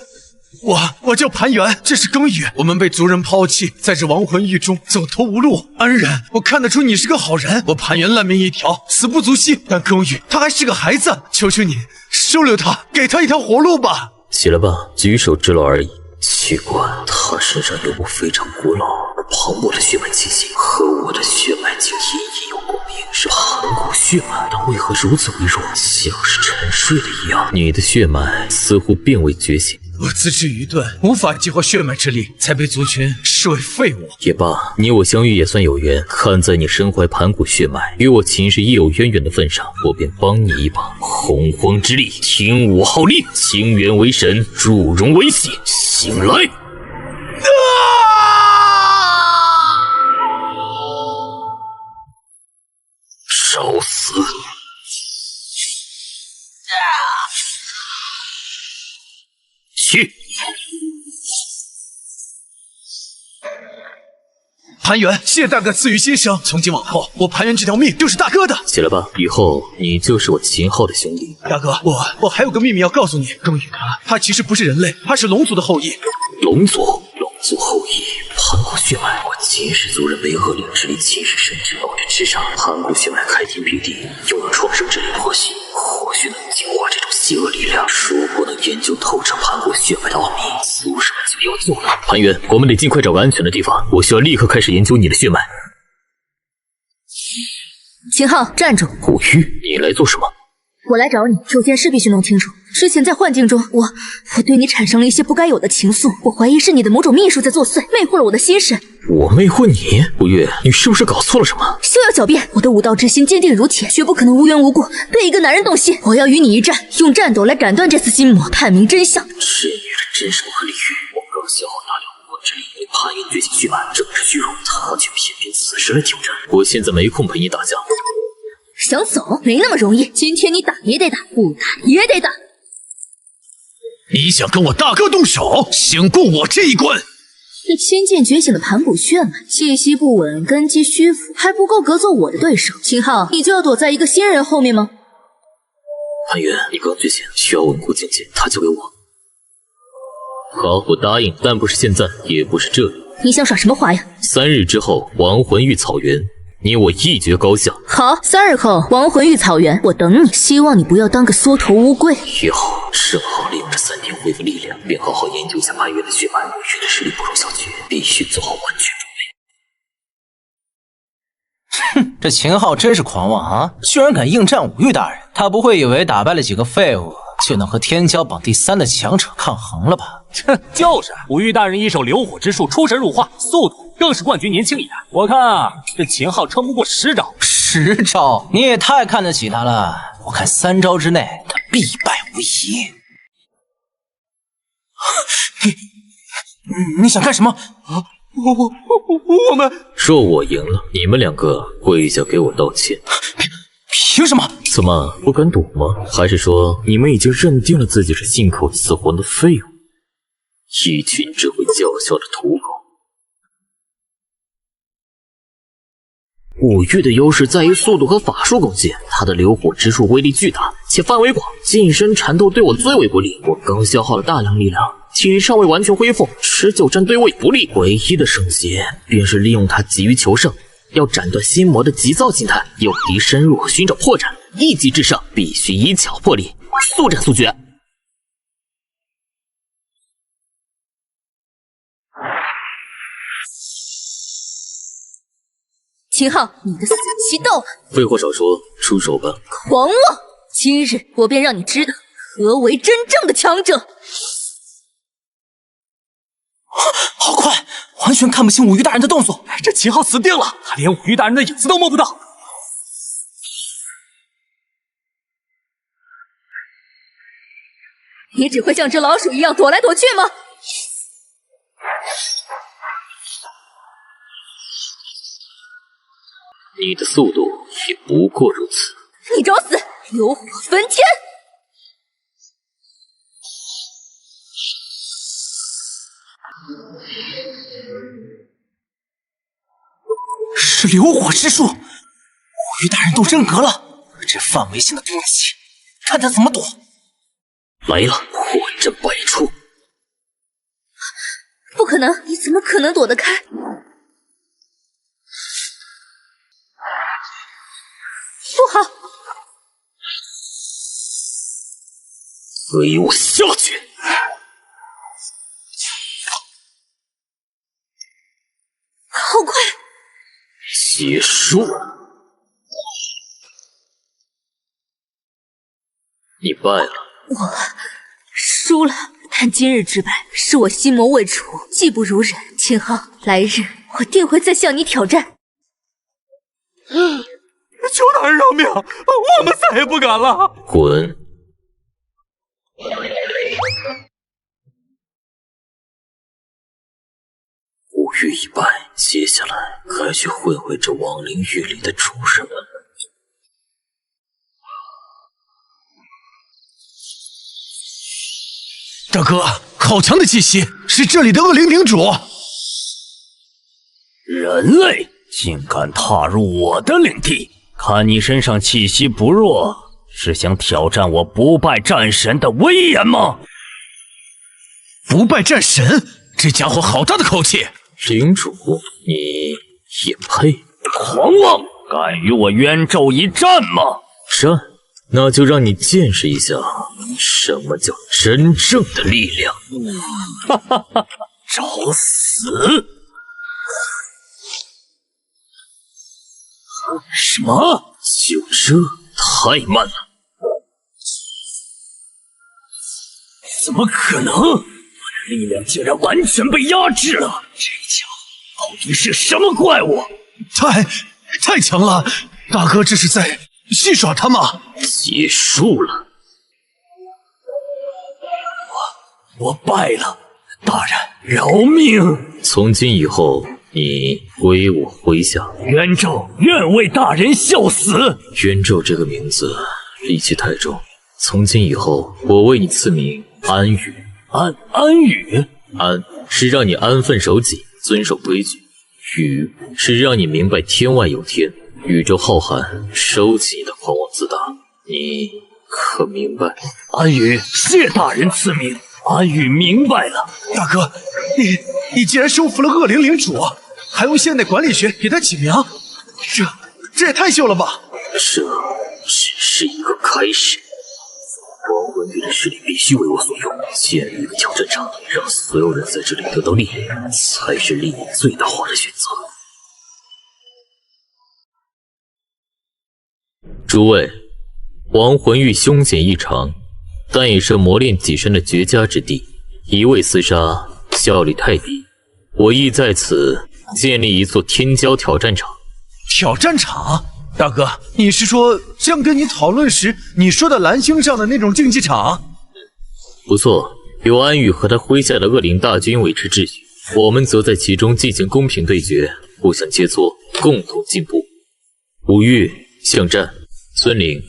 Speaker 14: 我叫潘元，这是庚宇。我们被族人抛弃，在这亡魂狱中走投无路。恩人，我看得出你是个好人。我潘元烂命一条，死不足惜。但庚宇他还是个孩子，求求你收留他，给他一条活路吧。
Speaker 4: 起来吧，举手之劳而已。奇怪，他身上有股非常古老而磅礴的血脉气息，和我的血脉竟隐隐有共鸣，是盘古血脉，但为何如此微弱，像是沉睡了一样？你的血脉似乎并未觉醒。
Speaker 14: 我资质愚钝，无法激活血脉之力，才被族群视为废物。
Speaker 4: 也罢，你我相遇也算有缘。看在你身怀盘古血脉，与我秦氏亦有渊源的份上，我便帮你一把。洪荒之力，听我号令，清源为神，祝融为血，醒来！找死！去！
Speaker 14: 潘元，谢谢大哥赐予新生。从今往后，我潘元这条命就是大哥的。
Speaker 4: 起来吧，以后你就是我秦昊的兄弟。
Speaker 14: 大哥，我还有个秘密要告诉你。庚宇他其实不是人类，他是龙族的后裔。
Speaker 4: 龙族后裔，盘古血脉。我秦氏族人为恶灵之力，秦氏神之暴之之上，盘古血脉开天辟地，拥有创生之力，或许能净化这种邪恶力量。如果能研究透彻盘古血脉的奥秘，族人们就有救了。潘元，我们得尽快找个安全的地方，我需要立刻开始研究你的血脉。
Speaker 17: 秦昊，站住！
Speaker 4: 古玉，你来做什么？
Speaker 17: 我来找你，首先是必须弄清楚，之前在幻境中，我对你产生了一些不该有的情愫，我怀疑是你的某种秘术在作祟，魅惑了我的心神。
Speaker 4: 我魅惑你？古月，你是不是搞错了什么？
Speaker 17: 休要狡辩！我的武道之心坚定如铁，绝不可能无缘无故对一个男人动心。我要与你一战，用战斗来斩断这丝心魔，判明真相。
Speaker 4: 至于这真实不可理喻，我刚消耗大量武魂之力，为潘元觉醒血脉，正是虚荣，他却偏偏此时来挑战。我现在没空陪你打架。
Speaker 17: 想走没那么容易，今天你打也得打，不打也得打。
Speaker 14: 你想跟我大哥动手，先过我这一关。
Speaker 17: 这仙剑觉醒的盘古血脉，气息不稳，根基虚浮，还不够格做我的对手。秦昊，你就要躲在一个仙人后面吗？
Speaker 4: 潘元，你刚觉醒，需要稳固境界，他交给我。好，我答应，但不是现在，也不是这里。
Speaker 17: 你想耍什么花呀
Speaker 4: ？3日之后，亡魂域草原。你我一决高下。
Speaker 17: 好，3日后亡魂域草原，我等你。希望你不要当个缩头乌龟。
Speaker 4: 也好，正好利用这3天恢复力量，便好好研究一下潘元的血脉。古月的实力不容小觑，必须做好完全
Speaker 2: 准备。哼，这秦昊真是狂妄啊！居然敢应战五域大人，他不会以为打败了几个废物就能和天骄榜第3的强者抗衡了吧？
Speaker 3: 哼，就是五域大人一手流火之术，出神入化，速度更是冠军年轻一代。我看啊，这秦昊撑不过10招。
Speaker 2: 10招？你也太看得起他了！我看3招之内，他必败无疑。你想干什么？
Speaker 14: 我们
Speaker 4: 若我赢了，你们2个跪下给我道歉。
Speaker 2: 凭什么？
Speaker 4: 怎么不敢赌吗？还是说你们已经认定了自己是信口雌黄的废物？一群只会叫嚣的土狗！五域的优势在于速度和法术攻击，他的流火之术威力巨大且范围广，近身缠斗对我最为不利。我刚消耗了大量力量，体力尚未完全恢复，持久战对我也不利。唯一的圣洁便是利用他急于求胜，要斩断心魔的急躁心态，诱敌深入，寻找破绽，一击制胜，必须以巧破力，速战速决。
Speaker 17: 秦昊，你的死期到了！
Speaker 4: 废话少说，出手吧！
Speaker 17: 狂妄！今日我便让你知道何为真正的强者。
Speaker 2: 好快，完全看不清五鱼大人的动作。这秦昊死定了，他连五鱼大人的影子都摸不到。
Speaker 17: 你只会像只老鼠一样躲来躲去吗？
Speaker 4: 你的速度也不过如此。
Speaker 17: 你找死！流火焚天！
Speaker 2: 是流火之术，五鱼大人都真格了，这范围性的攻击，看他怎么躲。
Speaker 4: 来了，破阵百出。
Speaker 17: 不可能，你怎么可能躲得开？不好！
Speaker 4: 给我下去！
Speaker 17: 好快！
Speaker 4: 结束。你败了。
Speaker 17: 我输了，但今日之败是我心谋未除，技不如人。秦昊，来日我定会再向你挑战。
Speaker 3: 求大人饶命，我们再也不敢了。
Speaker 4: 滚！五欲已败，接下来该去会会这亡灵狱里的主人们。
Speaker 14: 大哥，好强的气息，是这里的恶灵领主。
Speaker 8: 人类竟敢踏入我的领地，看你身上气息不弱，是想挑战我不败战神的威严吗？
Speaker 14: 不败战神，这家伙好大的口气！
Speaker 4: 领主，你也配？
Speaker 8: 狂妄，敢与我冤纣一战吗？
Speaker 4: 战？那就让你见识一下什么叫真正的力量！
Speaker 8: 哈哈哈！找死！什么？
Speaker 4: 就这？太慢了！
Speaker 8: 怎么可能？我的力量竟然完全被压制了！这家伙到底是什么怪物？
Speaker 14: 太强了！大哥这是在戏耍他吗？
Speaker 4: 结束了。
Speaker 8: 我败了，大人饶命！
Speaker 4: 从今以后，你归我麾下。
Speaker 8: 冤纣愿为大人效死。
Speaker 4: 冤纣这个名字戾气太重，从今以后，我为你赐名安宇。
Speaker 8: 安宇？
Speaker 4: 安是让你安分守己，遵守规矩；宇是让你明白天外有天，宇宙浩瀚，收起你的狂妄自大。你可明白？
Speaker 8: 安宇，谢大人赐名。安宇明白了。
Speaker 14: 大哥，你既然收服了恶灵领主，还用现代管理学给他起名，这也太秀了吧！
Speaker 4: 这只是一个开始。亡魂域的势力必须为我所用，建立一个挑战场，让所有人在这里得到力量，才是利益最大化的选择。诸位，亡魂域凶险异常，但也是磨练己身的绝佳之地，一味厮杀，效率太低。我意在此建立一座天骄挑战场。
Speaker 14: 挑战场？大哥，你是说像跟你讨论时你说的蓝星上的那种竞技场？
Speaker 4: 不错，有安宇和他麾下的恶灵大军维持秩序，我们则在其中进行公平对决，互相切磋，共同进步。吴玉、向战、孙灵，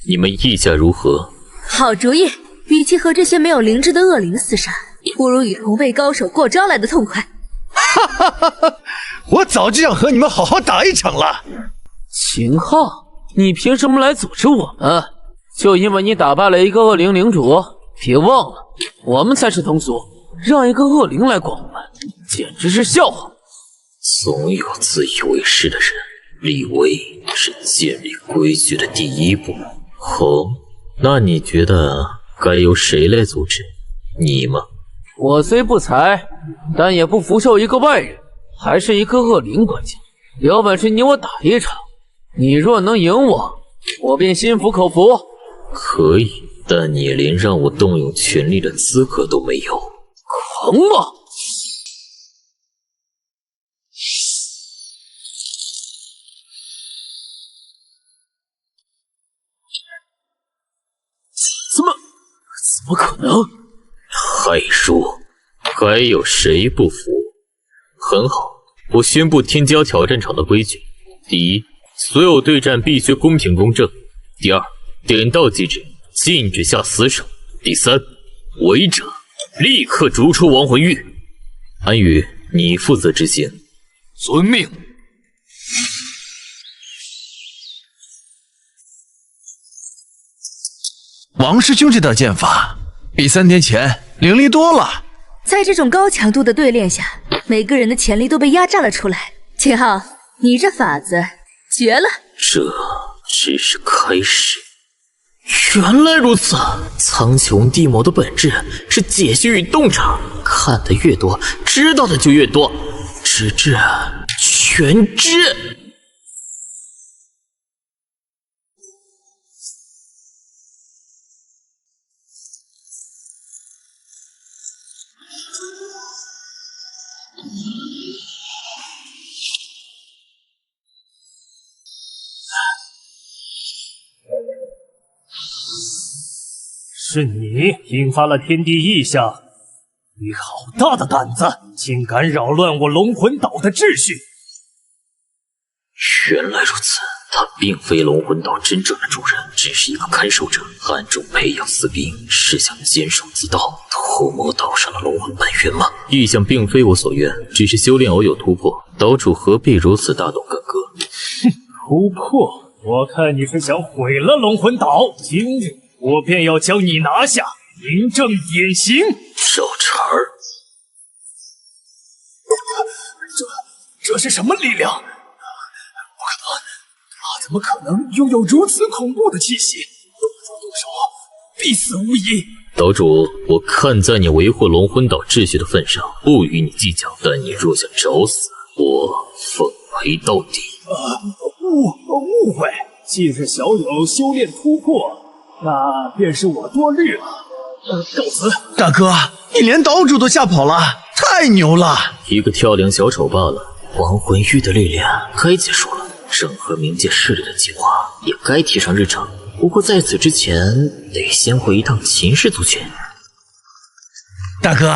Speaker 4: 你们意下如何？
Speaker 17: 好主意！与其和这些没有灵智的恶灵厮杀，不如与同辈高手过招来的痛快。
Speaker 14: 哈哈哈哈！我早就想和你们好好打一场了。
Speaker 7: 秦昊，你凭什么来组织我们？就因为你打败了一个恶灵领主？别忘了，我们才是同族，让一个恶灵来管我们，简直是笑话。
Speaker 4: 总有自以为是的人，立威是建立规矩的第一步。哦，那你觉得该由谁来组织？你吗？
Speaker 7: 我虽不才，但也不服受一个外人，还是一个恶灵管家。有本事你我打一场，你若能赢我，我便心服口服。
Speaker 4: 可以，但你连让我动用权力的资格都没有。
Speaker 7: 狂妄！怎么可能？
Speaker 4: 还说，还有谁不服？很好，我宣布添加挑战场的规矩：第一，所有对战必须公平公正；第二，点到即止，禁止下死手；第三，违者立刻逐出亡魂域。安宇，你负责执行。
Speaker 5: 遵命。
Speaker 14: 王师兄这点剑法，比3天前凌厉多了。
Speaker 17: 在这种高强度的对练下，每个人的潜力都被压榨了出来。秦昊，你这法子绝了！
Speaker 4: 这只是开始。原来如此，苍穹地魔的本质是解析与洞察，看得越多，知道的就越多，直至全知。
Speaker 3: 是你引发了天地异象，你好大的胆子，竟敢扰乱我龙魂岛的秩序！
Speaker 4: 原来如此，他并非龙魂岛真正的主人，只是一个看守者，暗中培养私兵，是想坚守自盗，屠魔岛上的龙魂本源吗？异象并非我所愿，只是修炼偶有突破，岛主何必如此大动干戈？
Speaker 3: 哼，突破？我看你是想毁了龙魂岛，今日我便要将你拿下，明正典刑。
Speaker 4: 小陈儿，
Speaker 3: 这是什么力量？不可能，他怎么可能拥有如此恐怖的气息？动手，必死无疑。
Speaker 4: 岛主，我看在你维护龙魂岛秩序的份上，不与你计较。但你若想找死，我奉陪到底。
Speaker 3: 误会，既是小友修炼突破，那便是我多虑了。告辞。
Speaker 14: 大哥，你连岛主都吓跑了，太牛了！
Speaker 4: 一个跳梁小丑罢了。亡魂域的历练该结束了，整合冥界势力的计划也该提上日程。不过在此之前，得先回一趟秦氏族群。
Speaker 14: 大哥，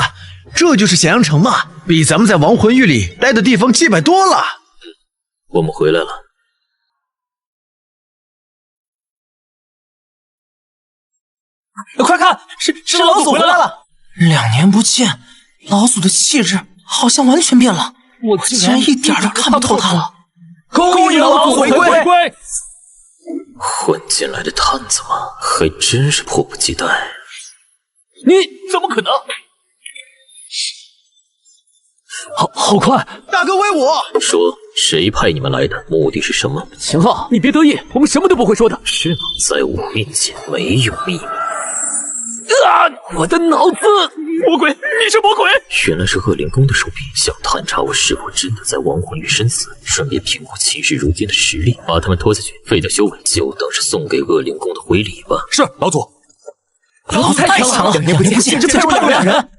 Speaker 14: 这就是咸阳城吗？比咱们在亡魂域里待的地方气派多了。
Speaker 4: 我们回来了。
Speaker 12: 快看，是老祖回来了！2年不见，老祖的气质好像完全变了，我竟然一点都看不透他了。
Speaker 7: 恭迎老祖回归！
Speaker 4: 混进来的探子嘛，还真是迫不及待。
Speaker 3: 你怎么可能？好快！
Speaker 14: 大哥威我！
Speaker 4: 说，谁派你们来的？目的是什么？
Speaker 7: 秦昊，你别得意，我们什么都不会说的。
Speaker 4: 是吗？在我面前没有秘密。
Speaker 7: 我的脑子！魔鬼，你是魔鬼！
Speaker 4: 原来是恶灵宫的手笔，想探查我是否真的在亡魂域身死，顺便评估秦氏如今的实力，把他们拖下去，废掉修为，就当是送给恶灵宫的回礼吧。
Speaker 3: 是，老祖。
Speaker 12: 老祖太强了，2年不见，简直不是2人。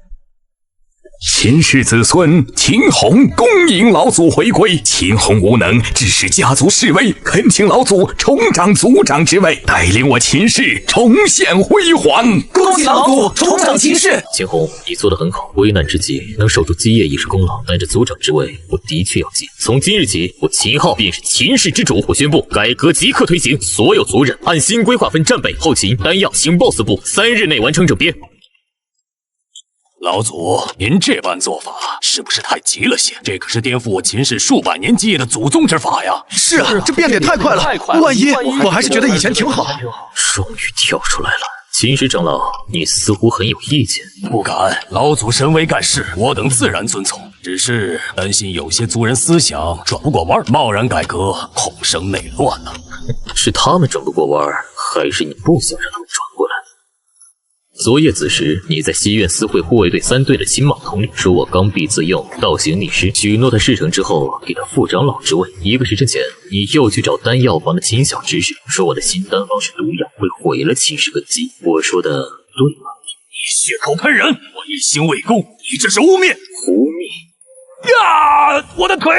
Speaker 1: 秦氏子孙秦红恭迎老祖回归。秦红无能，致使家族式微，恳请老祖重掌族长之位，带领我秦氏重现辉煌。
Speaker 12: 恭喜老祖重掌秦氏！
Speaker 4: 秦红，你做得很好，危难之际能守住基业已是功劳，但这族长之位我的确要接。从今日起，我秦昊便是秦氏之主。我宣布，改革即刻推行，所有族人按新规划分战备、后勤、丹药、情报4部，3日内完成整编。
Speaker 3: 老祖，您这般做法是不是太急了些？这可是颠覆我秦氏数百年基业的祖宗之法呀！
Speaker 14: 是啊，这变得也太快了。万一我还是觉得以前挺好。
Speaker 4: 终于跳出来了。秦氏长老，你似乎很有意见。
Speaker 3: 不敢，老祖神威盖世，我等自然遵从。只是担心有些族人思想转不过弯，贸然改革，恐生内乱呢。
Speaker 4: 是他们转不过弯，还是你不想让他们转过来？昨夜子时，你在西苑私会护卫队3队的亲马统领，说我刚愎自用，倒行逆施，许诺他事成之后给他副长老之位。1个时辰前，你又去找丹药房的秦小执事，说我的新丹方是毒药，会毁了秦氏根基。我说的对吗？
Speaker 3: 你血口喷人，我一心为公，你这是污蔑！
Speaker 4: 污蔑！
Speaker 3: 呀，我的腿！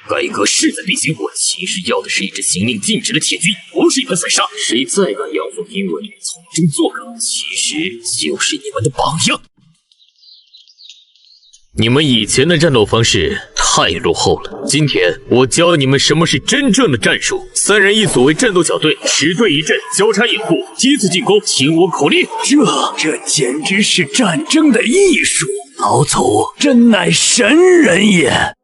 Speaker 4: 改革势在必行，我秦氏要的是一支行令尽职的铁军，不是一盆散沙。谁再敢阳奉阴违，从中作梗，其实就是你们的榜样。你们以前的战斗方式太落后了，今天我教你们什么是真正的战术。3人一组为战斗小队，10队一阵，交叉掩护，依次进攻，听我口令。
Speaker 15: 这简直是战争的艺术，老祖真乃神人也。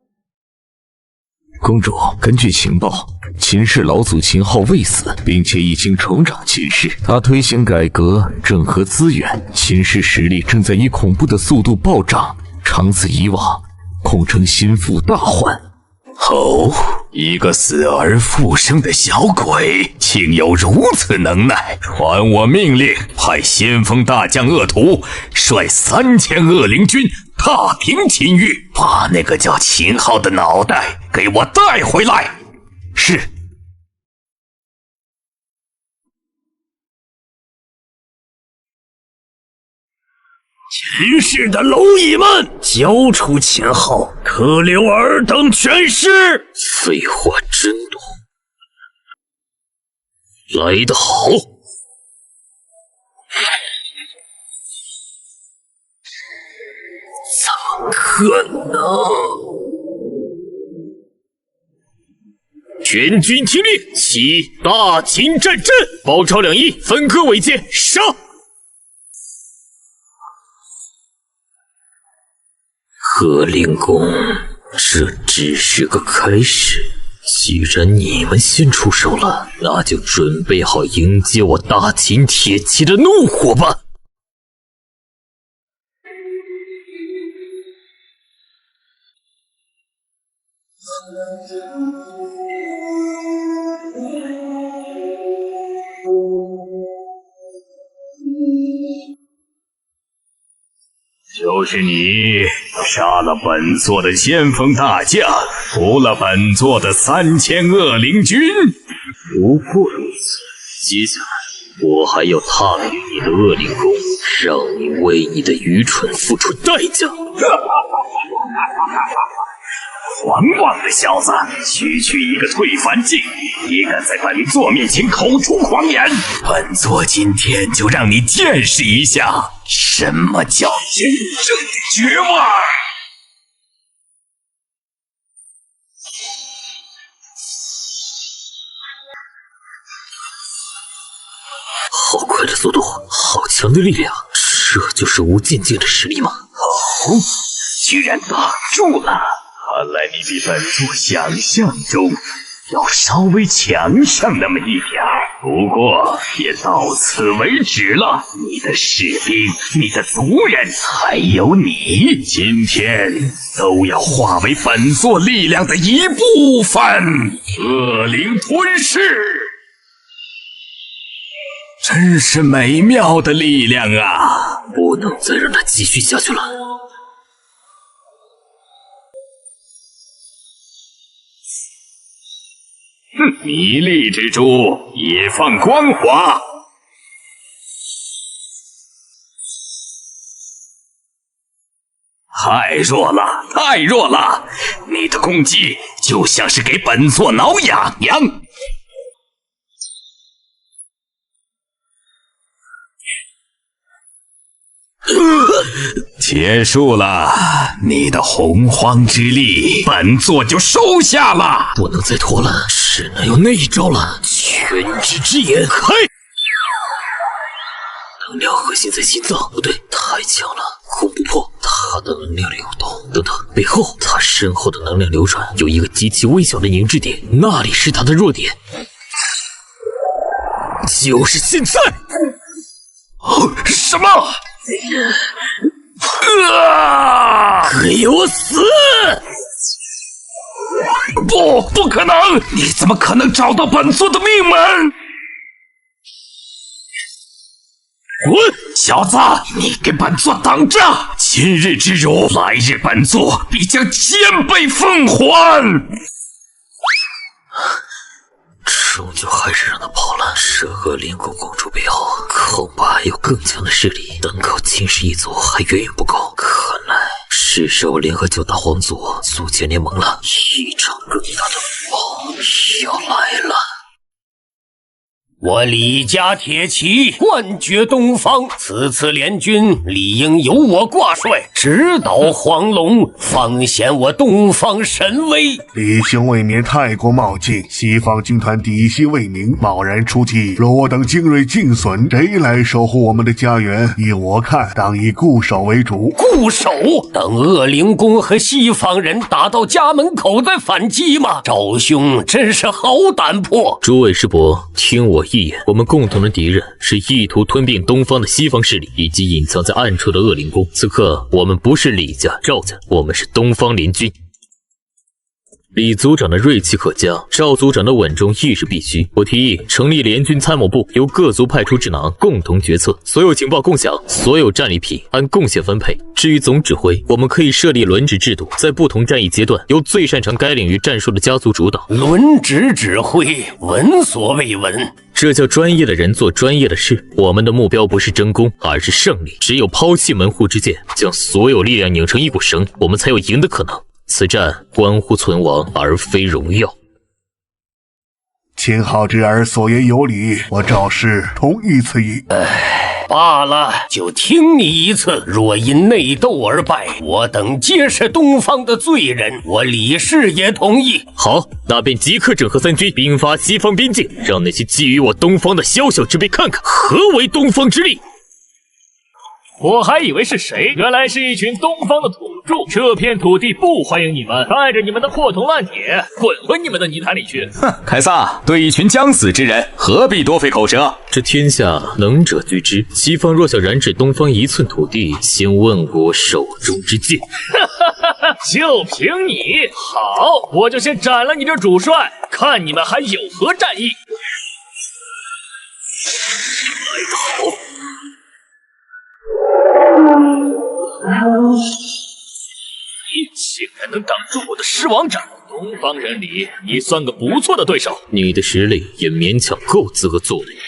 Speaker 5: 公主，根据情报，秦氏老祖秦昊未死，并且已经重掌秦氏。他推行改革，整合资源，秦氏实力正在以恐怖的速度暴涨。长此以往，恐成心腹大患。
Speaker 1: 哦，一个死而复生的小鬼，竟有如此能耐！传我命令，派先锋大将恶徒率3000恶灵军踏平秦域，把那个叫秦昊的脑袋给我带回来。是。
Speaker 15: 秦氏的蝼蚁们，交出秦昊，可留尔等全尸！
Speaker 4: 废话真多，来得好！怎么可能？全军听令，起大秦战阵，包抄2翼，分割尾界，杀！贺灵公，这只是个开始。既然你们先出手了，那就准备好迎接我大秦铁骑的怒火吧！
Speaker 1: 就是你杀了本座的先锋大将，屠了本座的3000恶灵军。
Speaker 4: 不过如此，接下来我还要踏平你的恶灵宫，让你为你的愚蠢付出代价。
Speaker 1: 狂妄的小子，区一个退凡境，也敢在本座面前口出狂言！本座今天就让你见识一下什么叫真正的绝望！
Speaker 4: 好快的速度，好强的力量，这就是吴静静的实力吗？
Speaker 1: 哦，居然挡住了！看来你比本座想象中要稍微强上那么一点儿，不过也到此为止了。你的士兵、你的族人，还有你，今天都要化为本座力量的一部分。恶灵吞噬，真是美妙的力量啊！
Speaker 4: 不能再让它继续下去了。
Speaker 1: 迷力之珠也放光华，太弱了，太弱了！你的攻击就像是给本座挠痒痒。结束了，你的洪荒之力，本座就收下了。
Speaker 4: 不能再拖了，只能用那一招了。全知之眼，开！能量核心在心脏，不对，太强了，攻不破。他的能量流动，等等，背后，他身后的能量流转有一个极其微小的凝滞点，那里是他的弱点。就是现在！
Speaker 1: 什么？
Speaker 4: 给我死！
Speaker 1: 不可能！你怎么可能找到本座的命门？滚！小子，你给本座等着！今日之辱，来日本座必将千倍奉还。
Speaker 6: 终究还是让他跑了。蛇恶灵宫公主背后，恐怕还有更强的势力，单靠秦氏一族还远远不够。看来是时候联合9大皇族组建联盟了。一场更大的风暴要来了。
Speaker 9: 我李家铁骑冠绝东方，此次联军理应由我挂帅，直捣黄龙，方显我东方神威。
Speaker 5: 李兄未免太过冒进，西方军团底细未明，贸然出击，若我等精锐尽损，谁来守护我们的家园？依我看，当以固守为主。
Speaker 9: 固守？等恶灵宫和西方人打到家门口再反击吗？赵兄真是好胆魄！
Speaker 6: 诸位师伯，听我一言，我们共同的敌人是意图吞并东方的西方势力，以及隐藏在暗处的恶灵宫。此刻，我们不是李家、赵家，我们是东方联军。李族长的锐气可嘉，赵族长的稳重亦是必须。我提议成立联军参谋部，由各族派出智囊，共同决策，所有情报共享，所有战利品按贡献分配。至于总指挥，我们可以设立轮值制度，在不同战役阶段，由最擅长该领域战术的家族主导。
Speaker 9: 轮值指挥，闻所未闻。
Speaker 6: 这叫专业的人做专业的事。我们的目标不是争功，而是胜利。只有抛弃门户之见，将所有力量拧成一股绳，我们才有赢的可能。此战关乎存亡，而非荣耀。
Speaker 5: 秦昊之儿所言有理，我赵氏同意此意。
Speaker 9: 罢了，就听你一次。若因内斗而败，我等皆是东方的罪人。我李氏也同意。
Speaker 6: 好，那便即刻整合三军，兵发西方边境，让那些觊觎我东方的宵小之辈看看何为东方之力。
Speaker 3: 我还以为是谁，原来是一群东方的土著。这片土地不欢迎你们，带着你们的破铜烂铁滚回你们的泥潭里去！
Speaker 1: 哼，凯撒，对一群将死之人，何必多费口舌？
Speaker 6: 这天下能者居之，西方若想染指东方一寸土地，先问过我手中之剑。
Speaker 3: 就凭你，好，我就先斩了你这主帅，看你们还有何战意！来得好！你竟然能挡住我的狮王斩！东方人里，你算个不错的对手。
Speaker 6: 你的实力也勉强够资格做我的女人。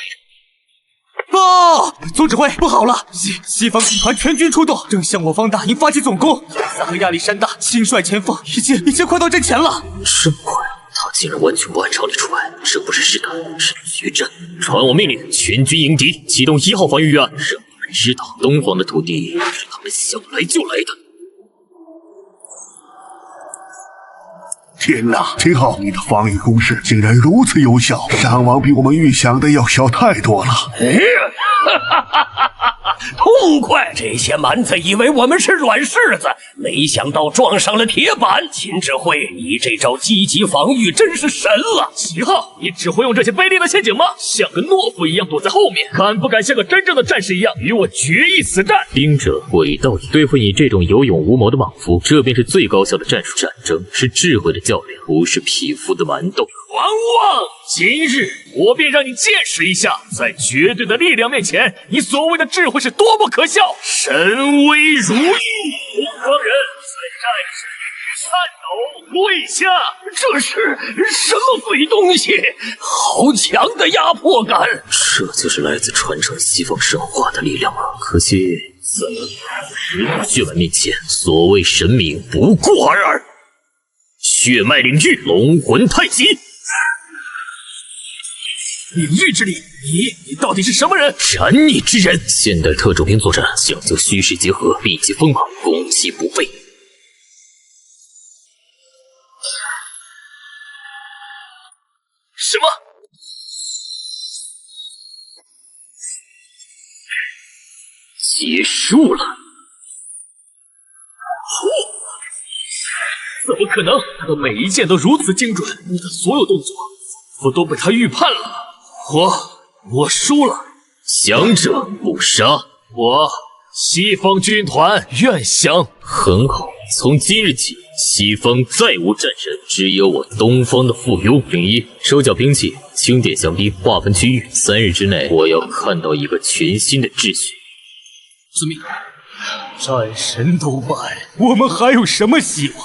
Speaker 12: 总指挥，不好了！西方军团全军出动，正向我方大营发起总攻。亚萨和亚历山大亲率前锋，已经快到阵前了。
Speaker 6: 这么快，他竟然完全不按常理出牌，这不是试探，是决战！传我命令，全军迎敌，启动1号防御预案，让你们知道东方的土地是他们想来就来的。
Speaker 5: 天哪，秦昊，你的防御攻势竟然如此有效，伤亡比我们预想的要小太多了。
Speaker 9: 痛快！这些蛮子以为我们是软柿子，没想到撞上了铁板。秦指挥，你这招积极防御真是神了。
Speaker 3: 秦昊，你只会用这些卑劣的陷阱吗？像个懦夫一样躲在后面，敢不敢像个真正的战士一样与我决一死战？
Speaker 6: 兵者，诡道也。对付你这种有勇无谋的莽夫，这便是最高效的战术。战争是智慧的较量，不是匹夫的蛮斗。
Speaker 3: 狂妄！今日我便让你见识一下，在绝对的力量面前，你所谓的智慧是多么可笑！神威如玉，东方人在战士颤抖跪下。
Speaker 9: 这是什么鬼东西？好强的压迫感！
Speaker 6: 这就是来自传承西方神话的力量吗？可惜，在血脉面前，所谓神明不过尔尔。血脉领域，龙魂太极。
Speaker 3: 领域之力，你到底是什么人？
Speaker 6: 斩你之人！现代特种兵作战讲究虚实结合，避其锋芒，攻其不备。
Speaker 3: 什么？
Speaker 6: 结束了。
Speaker 3: 怎么可能？他的每一剑都如此精准，你的所有动作仿佛都被他预判了。我输了。
Speaker 6: 降者不杀。
Speaker 3: 我西方军团愿降。
Speaker 6: 很好，
Speaker 4: 从今日起，西方再无战神，只有我东方的附庸。零一，收缴兵器，清点降兵，划分区域。3日之内，我要看到一个全新的秩序。
Speaker 3: 司命，战神都败，我们还有什么希望？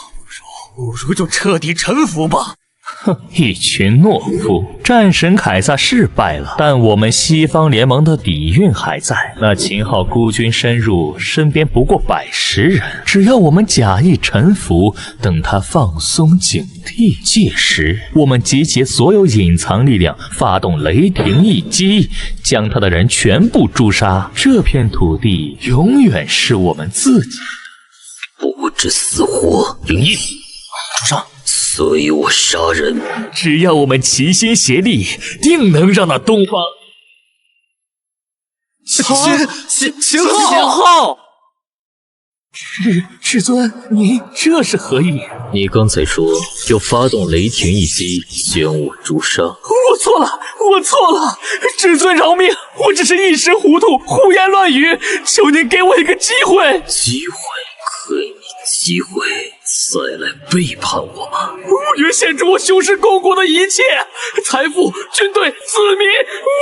Speaker 3: 不如就彻底臣服吧。
Speaker 8: 哼，一群懦夫！战神凯撒是败了，但我们西方联盟的底蕴还在。那秦昊孤军深入，身边不过110人，只要我们假意臣服，等他放松警惕，届时我们集结所有隐藏力量，发动雷霆一击，将他的人全部诛杀。这片土地永远是我们自己
Speaker 4: 的。不知死活，零一，
Speaker 8: 主上。
Speaker 4: 随我杀人！
Speaker 8: 只要我们齐心协力，定能让那东方
Speaker 12: 秦昊，
Speaker 8: 至尊，你这是何意？
Speaker 4: 你刚才说要发动雷霆一击，将我诛杀。
Speaker 8: 我错了，至尊饶命！我只是一时糊涂，胡言乱语，求您给我一个机会。
Speaker 4: 机会？给你机会？再来背叛我吗？
Speaker 8: 我愿献出我修士公国的一切，财富、军队、子民，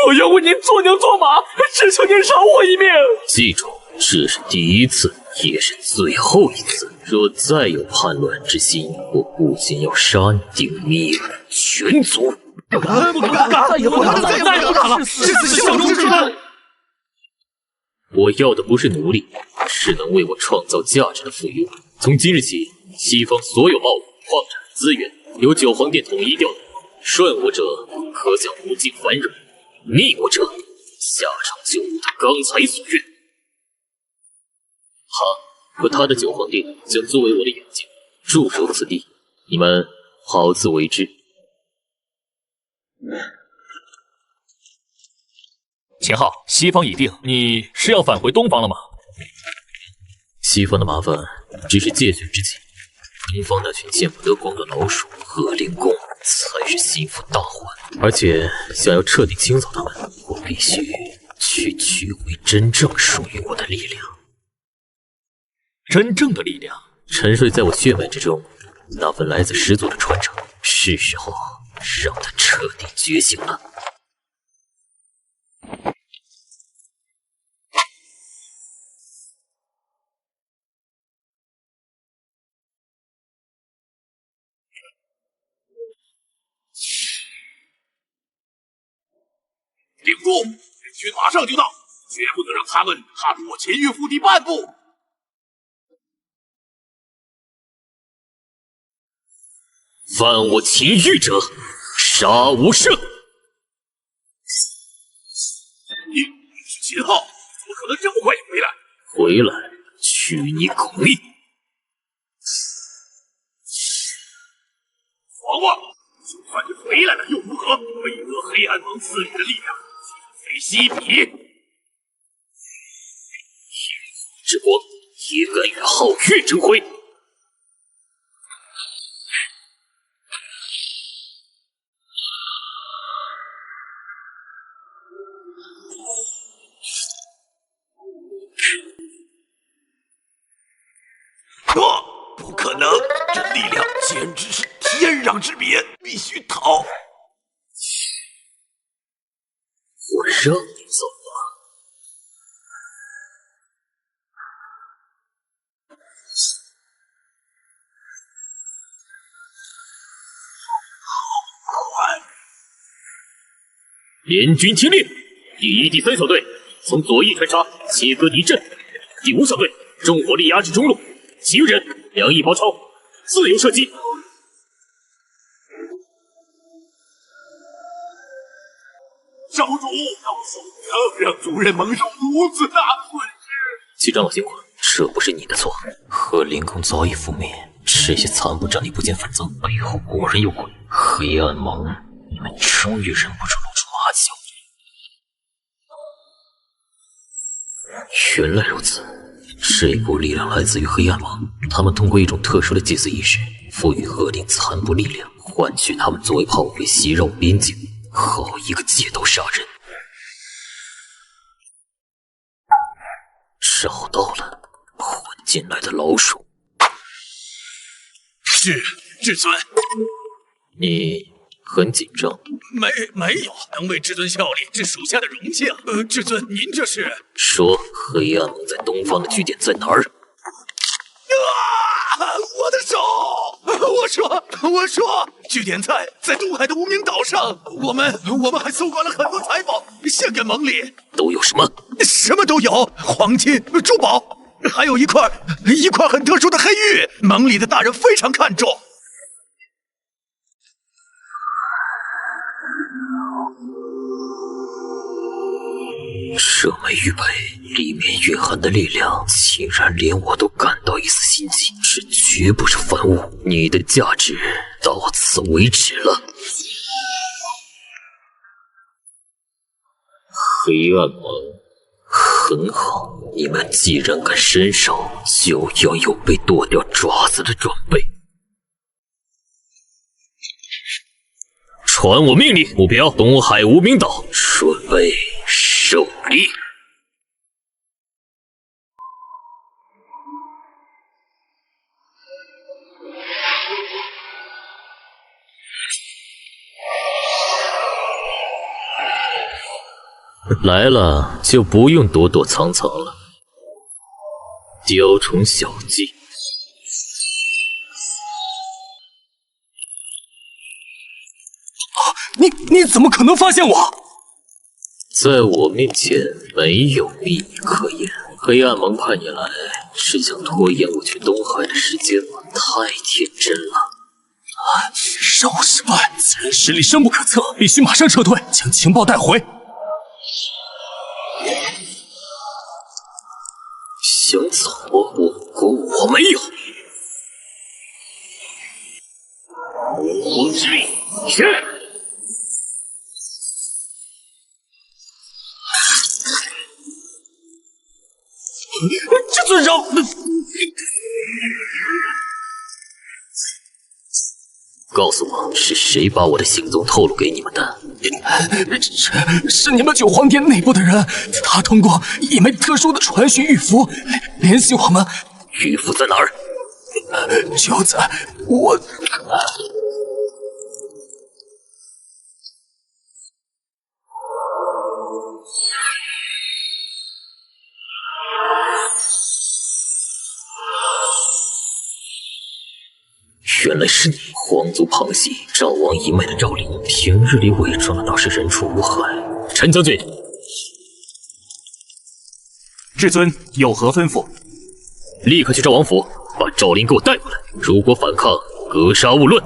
Speaker 8: 我要为您做牛做马，只求您饶我一命。
Speaker 4: 记住，这是第一次，也是最后一次。若再有叛乱之心，我不仅要杀你，定灭了全族。
Speaker 8: 不敢，再也不敢了，誓死效忠至尊。
Speaker 4: 我要的不是奴隶，是能为我创造价值的附庸。从今日起，西方所有贸易、矿产资源由9皇殿统一调动，顺我者可享无尽繁荣，逆我者下场就如他刚才所愿。他和他的9皇殿将作为我的眼睛，驻守此地，你们好自为之。
Speaker 8: 秦昊，西方已定，你是要返回东方了吗？
Speaker 4: 西方的麻烦只是借选之际，东方那群见不得光的老鼠恶灵宫才是心腹大患。而且想要彻底清扫他们，我必须去取回真正属于我的力量。
Speaker 8: 真正的力量
Speaker 4: 沉睡在我血脉之中，那份来自始祖的传承，是时候让它彻底觉醒了。
Speaker 5: 顶住！人群马上就到，绝不能让他们踏出我前岳腹地半步。
Speaker 4: 犯我秦域者，杀无赦！
Speaker 5: 你是秦昊，怎么可能这么快就回来？
Speaker 4: 回来，取你狗命！
Speaker 5: 黄瓜，就算你回来了又如何？为何黑暗盟赐予的力量今非昔比？天
Speaker 4: 之光也敢与皓月争辉？
Speaker 5: 不可能！这力量简直是天壤之别，必须逃！
Speaker 4: 我让你走吧。
Speaker 5: 快！
Speaker 4: 联军听令，第1、第3小队从左翼穿插，切割敌阵；第5小队重火力压制中路，其余人2翼包抄，自由射击。
Speaker 5: 少主，要守城，让主人蒙受如此大的损失。
Speaker 4: 齐长老辛苦了，这不是你的错。和灵宫早已覆灭，这些残部战力不减反增，背后果然有鬼。黑暗盟，你们终于忍不住露出马脚。原来如此，这股力量来自于黑暗盟，他们通过一种特殊的祭祀仪式，赋予恶灵残部力量，换取他们作为炮灰袭扰边境。好一个借刀杀人！找到了，混进来的老鼠！
Speaker 14: 是，至尊。
Speaker 4: 你很紧张？
Speaker 14: 没有，能为至尊效力是属下的荣幸。至尊，您这是？
Speaker 4: 说黑暗盟在东方的据点在哪儿？
Speaker 14: 我的手！我说，据点在东海的无名岛上。我们还搜刮了很多财宝，献给盟里。
Speaker 4: 都有什么？
Speaker 14: 什么都有，黄金、珠宝，还有一块很特殊的黑玉，盟里的大人非常看重。
Speaker 4: 这枚玉佩里面蕴含的力量，竟然连我都感到一丝心悸。这绝不是凡物，你的价值到此为止了。黑暗盟，很好，你们既然敢伸手，就要有被剁掉爪子的准备。传我命令，目标东海无名岛，准备受力。来了就不用躲躲藏藏了。雕虫小技。
Speaker 3: 你怎么可能发现我？
Speaker 4: 在我面前没有秘密可言。黑暗盟派你来，是想拖延我去东海的时间吗？太天真了。
Speaker 3: 任务失败，此人实力深不可测，必须马上撤退，将情报带回。
Speaker 4: 想走，我没有。
Speaker 15: 洪之力，是。
Speaker 3: 至尊饶！
Speaker 4: 告诉我是谁把我的行踪透露给你们的？
Speaker 3: 是你们九皇殿内部的人，他通过一枚特殊的传讯玉符联系我们。
Speaker 4: 玉符在哪儿？
Speaker 3: 就在我。
Speaker 4: 原来是你，皇族旁系赵王一脉的赵灵，平日里伪装的倒是人畜无害。陈将军，
Speaker 3: 至尊有何吩咐？
Speaker 4: 立刻去赵王府，把赵灵给我带过来。如果反抗，格杀勿论。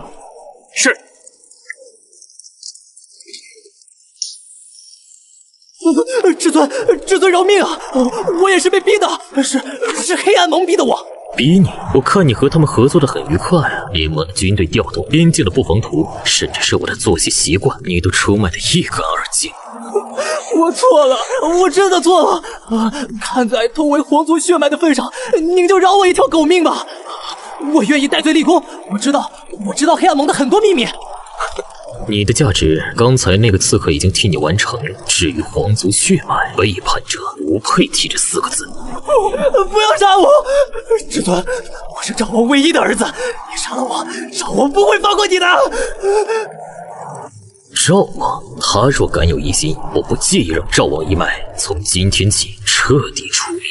Speaker 3: 是。至尊饶命啊！我也是被逼的，是黑暗盟逼的我。
Speaker 4: 逼你？我看你和他们合作的很愉快啊！联盟的军队调动，边境的布防图，甚至是我的作息习惯，你都出卖得一干二净。
Speaker 3: 我错了，我真的错了。看在同为皇族血脉的份上，您就饶我一条狗命吧。我愿意戴罪立功。我知道黑暗盟的很多秘密。
Speaker 4: 你的价值，刚才那个刺客已经替你完成了。至于皇族血脉，背叛者不配提这4个字。
Speaker 3: 不要杀我，至尊，我是赵王唯一的儿子，你杀了我，赵王不会放过你的。
Speaker 4: 赵王，他若敢有疑心，我不介意让赵王一脉从今天起彻底除灭。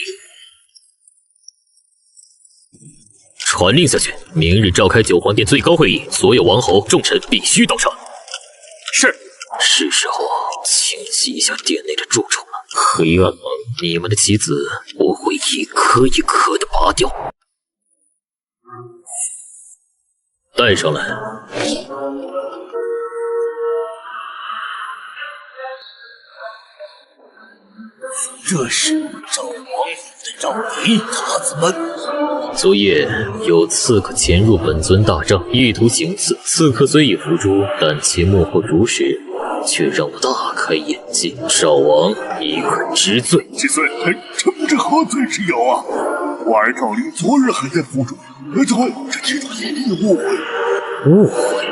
Speaker 4: 传令下去，明日召开九皇殿最高会议，所有王侯重臣必须到场。
Speaker 3: 是。
Speaker 4: 是时候清洗一下殿内的蛀虫了。黑暗盟，你们的棋子我会一颗一颗的拔掉。带上来。
Speaker 3: 这是赵王府的赵离他子们。
Speaker 4: 昨夜有刺客潜入本尊大帐，意图行刺。刺客虽已伏诛，但其幕后主使却让我大开眼界。赵王一可知罪。
Speaker 5: 至尊，这不知何罪之有啊！我儿赵灵昨日还在府中，怎么这其中一定有误会？
Speaker 4: 误会？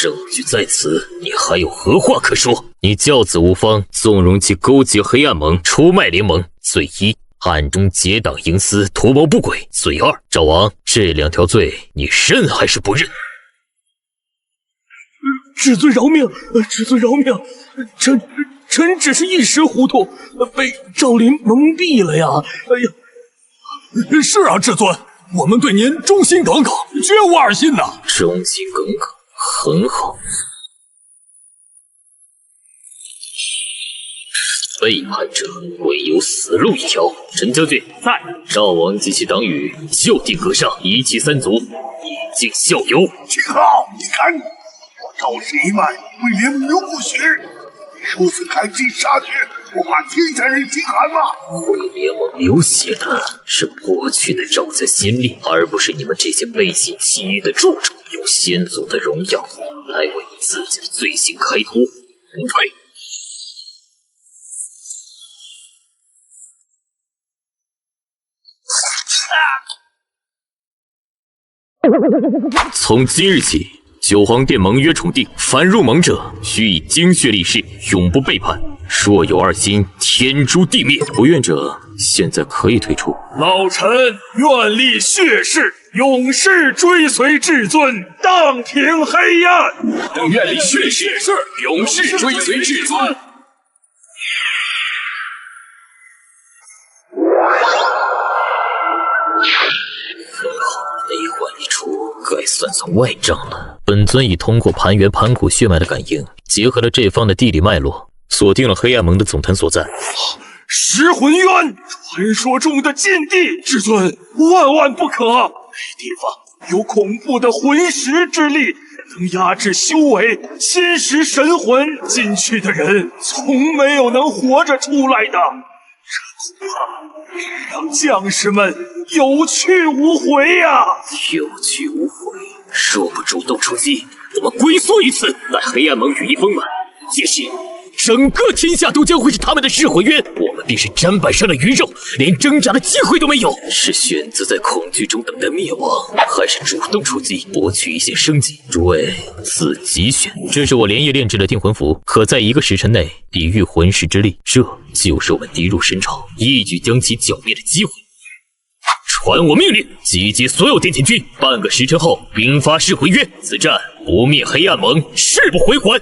Speaker 4: 证据在此，你还有何话可说？你教子无方，纵容其勾结黑暗盟，出卖联盟，罪一；暗中结党营私，图谋不轨，罪二。赵王，这2条罪，你认还是不认？
Speaker 3: 至尊饶命！至尊饶命！臣只是一时糊涂，被赵林蒙蔽了呀！哎呀，是啊，至尊，我们对您忠心耿耿，绝无二心呐！
Speaker 4: 忠心耿耿，很好。背叛者唯有死路一条。陈将军在，赵王及其党羽就地格杀，一气3族，以儆效尤。
Speaker 5: 秦昊，你看，我赵氏一脉为联盟流不血，如此开尽杀绝，不怕天下人惊寒吗？
Speaker 4: 为联盟流血的是过去的赵家先烈，而不是你们这些背信弃义的蛀虫，用先祖的荣耀来为自己的罪行开脱。不配！从今日起，九皇殿盟约重定，凡入盟者，须以精血立誓，永不背叛。若有二心，天诛地灭。不愿者，现在可以退出。
Speaker 3: 老臣愿立血誓，永世追随至尊，荡平黑暗。
Speaker 1: 愿立血誓，永世追随至尊。
Speaker 4: 内患一出，该算外账了。本尊已通过盘元盘古血脉的感应，结合了这方的地理脉络，锁定了黑暗盟的总坛所在。
Speaker 3: 石魂渊，传说中的禁地，至尊万万不可！那地方有恐怖的魂石之力，能压制修为、侵蚀神魂，进去的人从没有能活着出来的。这恐怕让将士们有去无回呀！
Speaker 4: 有去无回，若不主动出击，我们龟缩于此，待黑暗盟羽翼丰满，届时整个天下都将会是他们的噬魂渊，我们便是砧板上的鱼肉，连挣扎的机会都没有。是选择在恐惧中等待灭亡，还是主动出击，博取一线生机？诸位自己选。这是我连夜炼制的定魂符，可在1个时辰内抵御魂石之力，这就是我们敌入神朝，一举将其剿灭的机会。传我命令，集结所有殿前军，半个时辰后兵发噬魂渊。此战不灭黑暗盟，誓不回还。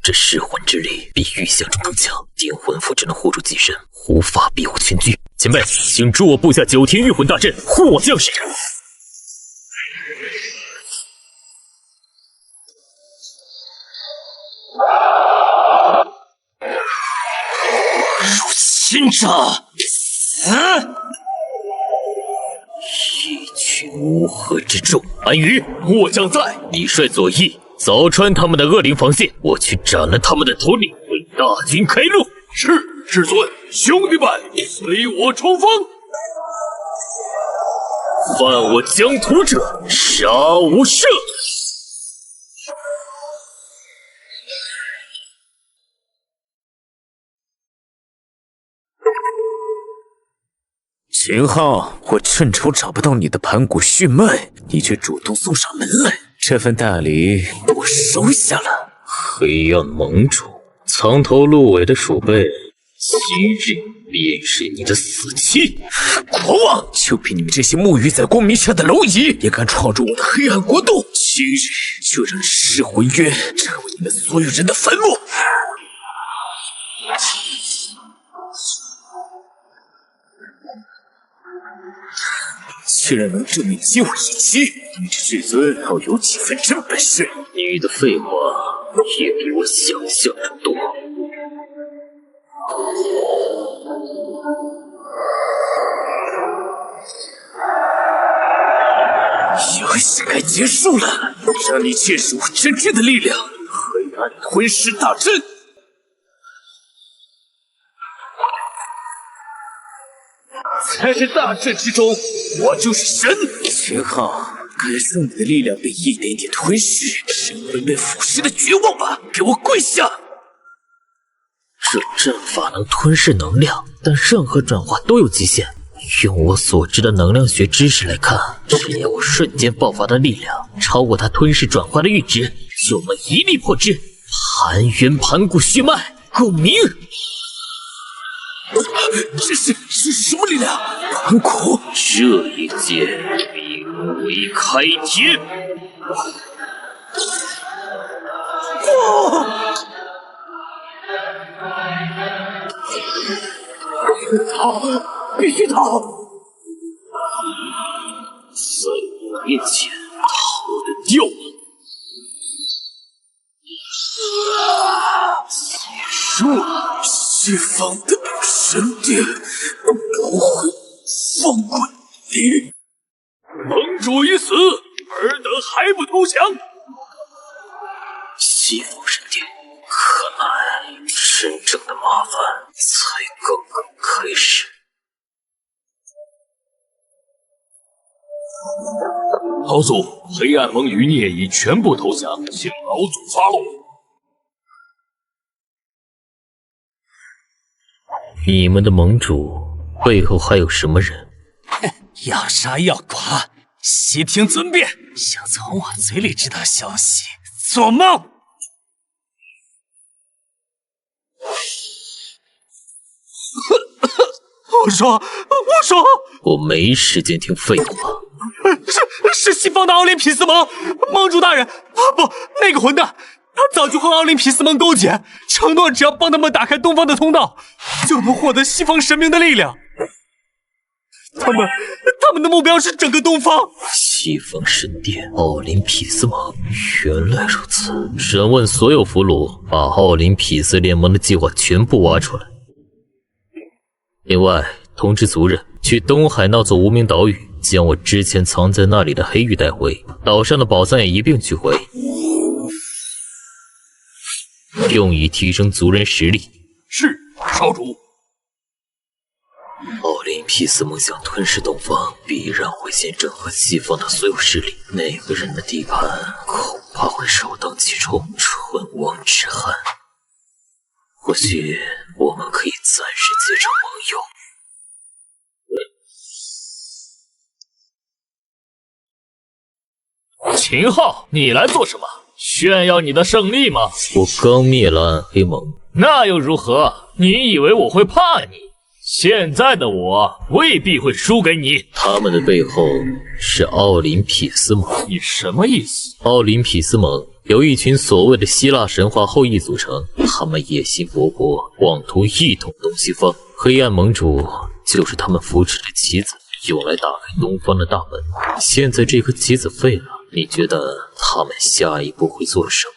Speaker 4: 这噬魂之力比预想中更强，定魂符只能护住己身，无法庇护全军。前辈，请助我布下9天御魂大阵，护我将士。
Speaker 3: 入侵者，
Speaker 4: 一群乌合之众。安宇，末将在，你率左翼凿穿他们的恶灵防线，我去斩了他们的头领，为大军开路。
Speaker 3: 是，至尊，兄弟们，随我冲锋！
Speaker 4: 犯我疆土者，杀无赦！
Speaker 16: 秦昊，我趁手找不到你的盘古血脉，你却主动送上门来，这份大礼我收下了。
Speaker 4: 黑暗盟主，藏头露尾的鼠辈，今日便是你的死期！
Speaker 16: 狂妄！就凭你们这些沐浴在光明下的蝼蚁，也敢闯入我的黑暗国度？今日就让噬魂渊成为你们所有人的坟墓！既然能证明接我一击，你这至尊要有几分真本事？
Speaker 4: 你的废话也比我想象中多。
Speaker 16: 游戏该结束了，让你见识我真正的力量——黑暗吞噬大阵！在这大阵之中，我就是神。秦昊，感受你的力量被一点点吞噬，神魂被腐蚀的绝望吧！给我跪下！
Speaker 4: 这阵法能吞噬能量，但任何转化都有极限。
Speaker 6: 用我所知的能量学知识来看，只要我瞬间爆发的力量超过他吞噬转化的阈值，就能一力破之。盘元盘骨血脉共鸣。
Speaker 12: 这是什么力量？盘骨。
Speaker 4: 这一剑名为开天。
Speaker 12: 逃！必须逃！
Speaker 4: 在我面前逃得掉吗？
Speaker 12: 结束了，西方的神殿不会放过你。
Speaker 3: 盟主已死，尔等还不投降？
Speaker 6: 西方神殿，看来真正的麻烦才刚刚开始。
Speaker 3: 老祖，黑暗盟余孽已全部投降，请老祖发落。
Speaker 6: 你们的盟主背后还有什么人？
Speaker 12: 要杀要剐，悉听尊便。想从我嘴里知道消息，做梦！我说，
Speaker 6: 我没时间听废话。
Speaker 12: 是西方的奥林匹斯盟盟主大人啊！不，那个混蛋，他早就和奥林匹斯盟勾结，承诺只要帮他们打开东方的通道，就能获得西方神明的力量。他们的目标是整个东方。
Speaker 6: 西方神殿，奥林匹斯盟，原来如此。审问所有俘虏，把奥林匹斯联盟的计划全部挖出来。另外，通知族人去东海那座无名岛屿，将我之前藏在那里的黑玉带回，岛上的宝藏也一并取回，用以提升族人实力。
Speaker 3: 是，少主。
Speaker 6: 奥林匹斯盟想吞噬东方，必然会先整合西方的所有势力，那个人的地盘恐怕会首当其冲，唇亡齿寒。或许我们可以暂时结成
Speaker 3: 盟友。秦昊，你来做什么？炫耀你的胜利吗？
Speaker 6: 我刚灭了暗黑盟，
Speaker 3: 那又如何？你以为我会怕你？现在的我未必会输给你。
Speaker 6: 他们的背后是奥林匹斯盟。
Speaker 3: 你什么意思？
Speaker 6: 奥林匹斯盟由一群所谓的希腊神话后裔组成，他们野心勃勃，妄图一统东西方。黑暗盟主就是他们扶持的棋子，用来打开东方的大门。现在这颗棋子废了，你觉得他们下一步会做什么？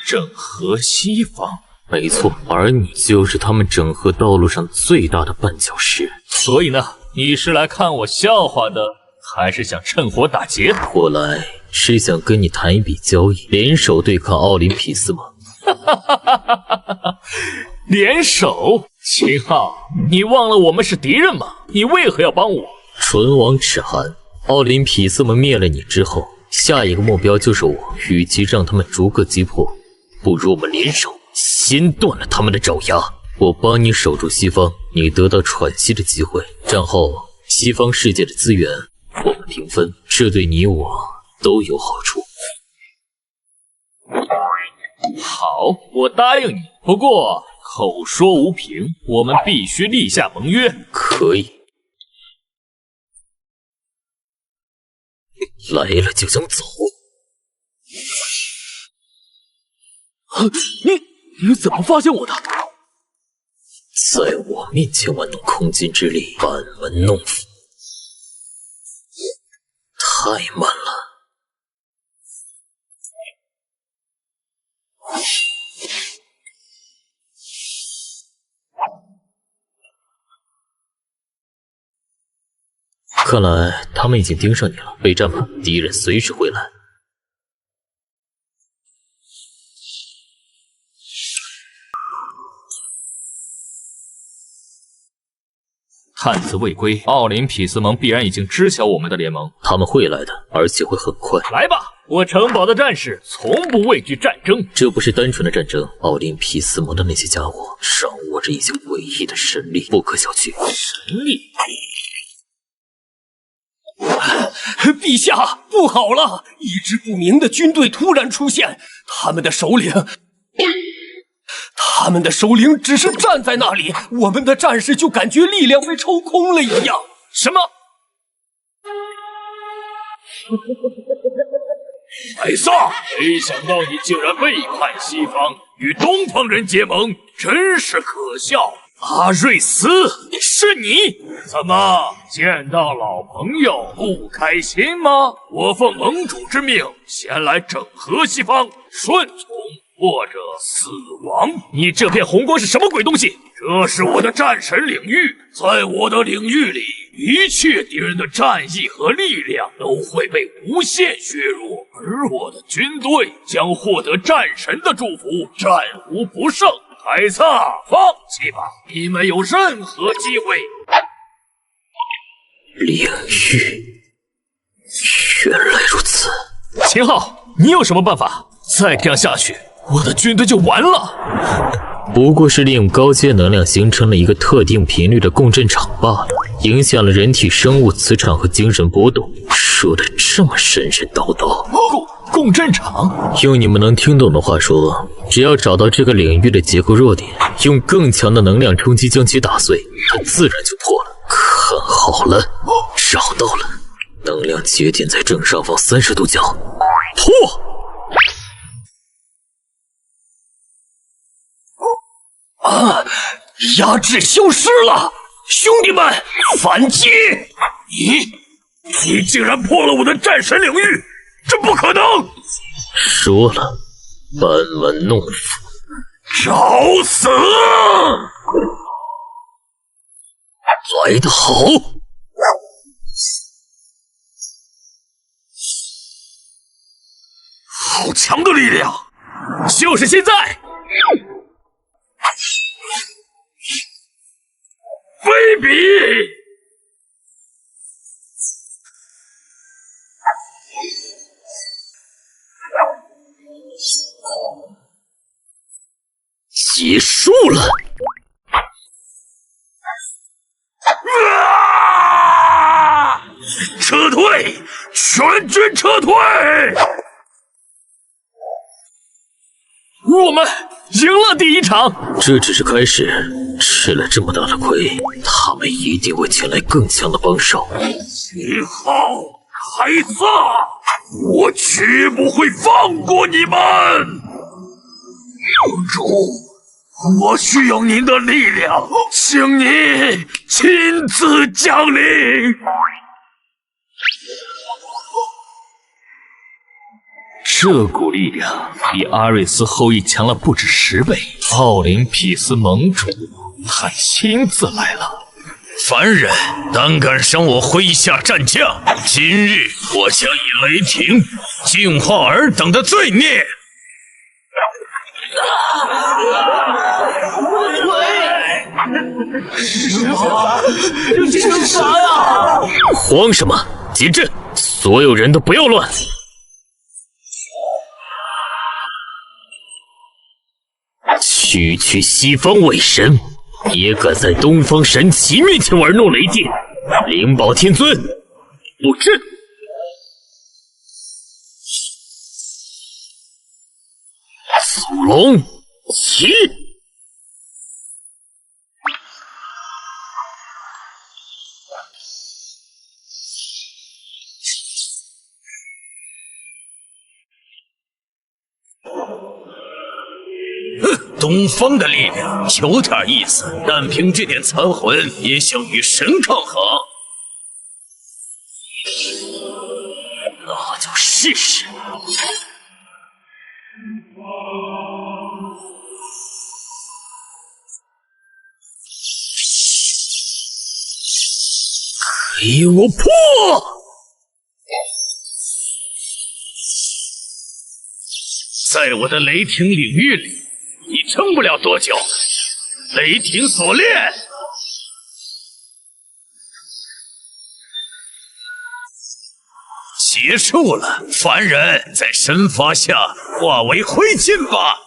Speaker 3: 整合西方。
Speaker 6: 没错，而你就是他们整合道路上最大的绊脚石。
Speaker 3: 所以呢，你是来看我笑话的，还是想趁火打劫？
Speaker 6: 我来是想跟你谈一笔交易，联手对抗奥林匹斯盟。
Speaker 3: 联手？秦昊，你忘了我们是敌人吗？你为何要帮我？
Speaker 6: 唇亡齿寒。奥林匹斯盟灭了你之后，下一个目标就是我。与其让他们逐个击破，不如我们联手，先断了他们的爪牙。我帮你守住西方，你得到喘息的机会。战后，西方世界的资源我们平分，这对你我都有好处。
Speaker 3: 好，我答应你。不过口说无凭，我们必须立下盟约。
Speaker 6: 可以。来了就想走？
Speaker 3: 你怎么发现我的？
Speaker 6: 在我面前玩弄空间之力，班门弄斧，太慢了。看来他们已经盯上你了，备战吧，敌人随时会来。
Speaker 3: 探子未归，奥林匹斯盟必然已经知晓我们的联盟。
Speaker 6: 他们会来的，而且会很快。
Speaker 3: 来吧，我城堡的战士从不畏惧战争。
Speaker 6: 这不是单纯的战争，奥林匹斯盟的那些家伙掌握着一项诡异的神力，不可小觑。
Speaker 3: 神力？陛下，不好了！一支不明的军队突然出现，他们的首领只是站在那里，我们的战士就感觉力量被抽空了一样。什么？
Speaker 15: 艾萨，没想到你竟然背叛西方，与东方人结盟，真是可笑。阿瑞斯，是你？怎么见到老朋友不开心吗？我奉盟主之命前来整合西方，顺从或者死亡。你这片红光是什么鬼东西？这是我的战神领域，在我的领域里，一切敌人的战意和力量都会被无限削弱，而我的军队将获得战神的祝福，战无不胜。凯撒，放弃吧，你没有任何机会。
Speaker 4: 领域，原来如此。
Speaker 3: 秦昊，你有什么办法？再这样下去，我的军队就完了。
Speaker 4: 不过是利用高阶能量形成了一个特定频率的共振场罢了，影响了人体生物磁场和精神波动。说的这么神神叨叨。
Speaker 3: 共振场，
Speaker 4: 用你们能听懂的话说，只要找到这个领域的结构弱点，用更强的能量冲击将其打碎，它自然就破了。看好了，找到了，能量节点在正上方30度角，破！
Speaker 3: 啊！压制消失了，兄弟们，反击！
Speaker 15: 你竟然破了我的战神领域！这不可能！
Speaker 4: 说了，班门弄斧，
Speaker 15: 找死！
Speaker 4: 来得好！
Speaker 15: 好强的力量！
Speaker 3: 就是现在！
Speaker 15: 卑鄙！
Speaker 4: 结束了！
Speaker 15: 撤退！全军撤退！
Speaker 3: 我们赢了第一场。
Speaker 4: 这只是开始，吃了这么大的亏，他们一定会请来更强的帮手。
Speaker 15: 秦昊，凯撒，我绝不会放过你们！盟主，我需要您的力量，请你亲自降临。
Speaker 3: 这股力量比阿瑞斯后裔强了不止10倍。奥林匹斯盟主，他亲自来了。
Speaker 14: 凡人胆敢伤我麾下战将，今日我将以雷霆、净化尔等的罪孽。
Speaker 3: 这是啥呀？
Speaker 4: 慌什么？结阵！所有人都不要乱！区西方伪神，也敢在东方神奇面前玩弄雷电！灵宝天尊，布阵！祖龙起！
Speaker 14: 东方的力量有点意思，但凭这点残魂也想与神抗衡？
Speaker 4: 那就试试。给我破！
Speaker 14: 在我的雷霆领域里，你撑不了多久。雷霆锁链，结束了。凡人在神罚下化为灰烬吧。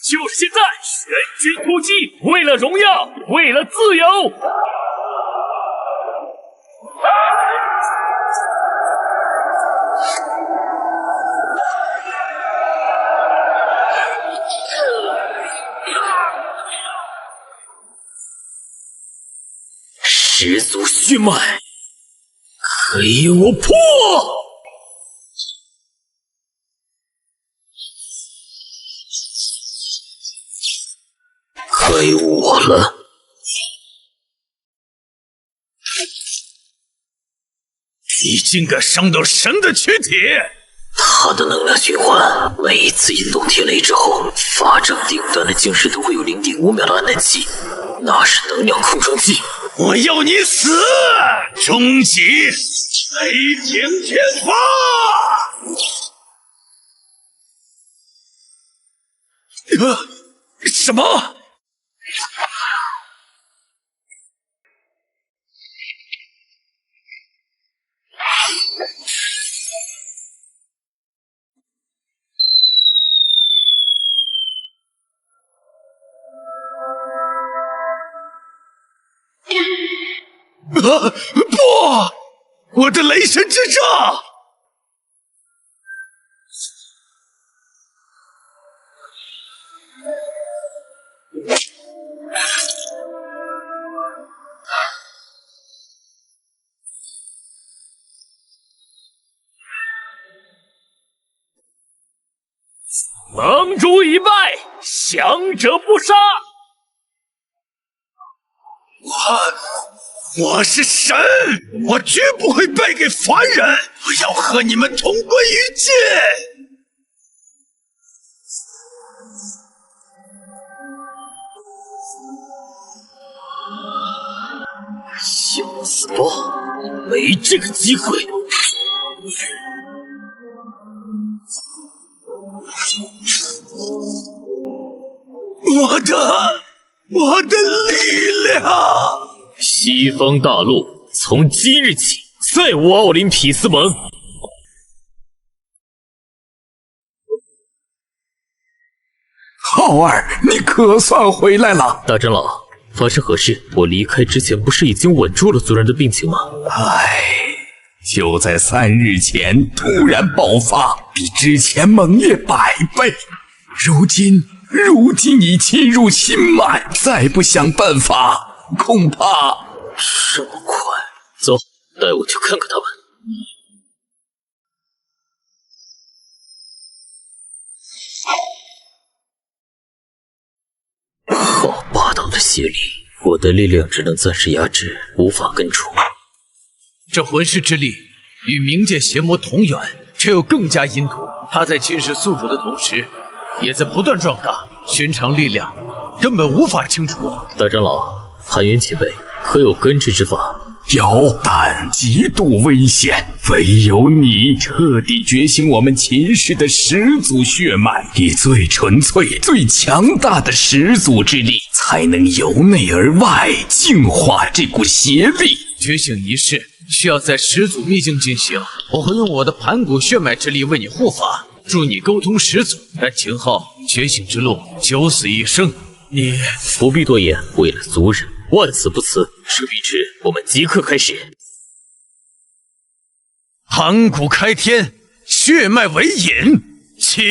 Speaker 3: 就是现在，全军突击！为了荣耀，为了自由！
Speaker 4: 始祖血脉，给我破！该我了。
Speaker 14: 你竟敢伤到神的躯体！
Speaker 4: 他的能量循环，每一次引动天雷之后，法杖顶端的晶石都会有 0.5秒的暗淡期，那是能量空窗期。
Speaker 14: 我要你死！终极雷霆天发！什么？不！我的雷神之杖！
Speaker 15: 盟主已败，降者不杀。
Speaker 14: 我是神，我绝不会败给凡人！我要和你们同归于尽！
Speaker 4: 小死包，没这个机会！
Speaker 14: 我的力量！
Speaker 4: 西方大陆从今日起再无奥林匹斯盟。
Speaker 1: 浩儿，你可算回来了！
Speaker 4: 大长老，发生何事？我离开之前不是已经稳住了族人的病情吗？
Speaker 1: 就在3日前突然爆发，比之前猛烈100倍。如今已侵入心脉，再不想办法，恐怕
Speaker 4: 这么快。走，带我去看看他们。好霸道的邪力，我的力量只能暂时压制，无法根除。
Speaker 8: 这魂师之力与冥界邪魔同源，却又更加阴毒。他在侵蚀宿主的同时，也在不断壮大，寻常力量根本无法清除。
Speaker 4: 大长老，寒渊前辈，可有根治之法？
Speaker 1: 有，但极度危险。唯有你彻底觉醒我们秦氏的始祖血脉，以最纯粹、最强大的始祖之力，才能由内而外净化这股邪力。
Speaker 8: 觉醒仪式需要在始祖秘境进行，我会用我的盘古血脉之力为你护法，助你沟通始祖。但秦昊觉醒之路九死一生，你
Speaker 4: 不必多言。为了族人，万死不辞。事不宜迟，我们即刻开始。
Speaker 14: 盘古开天，血脉为引，起！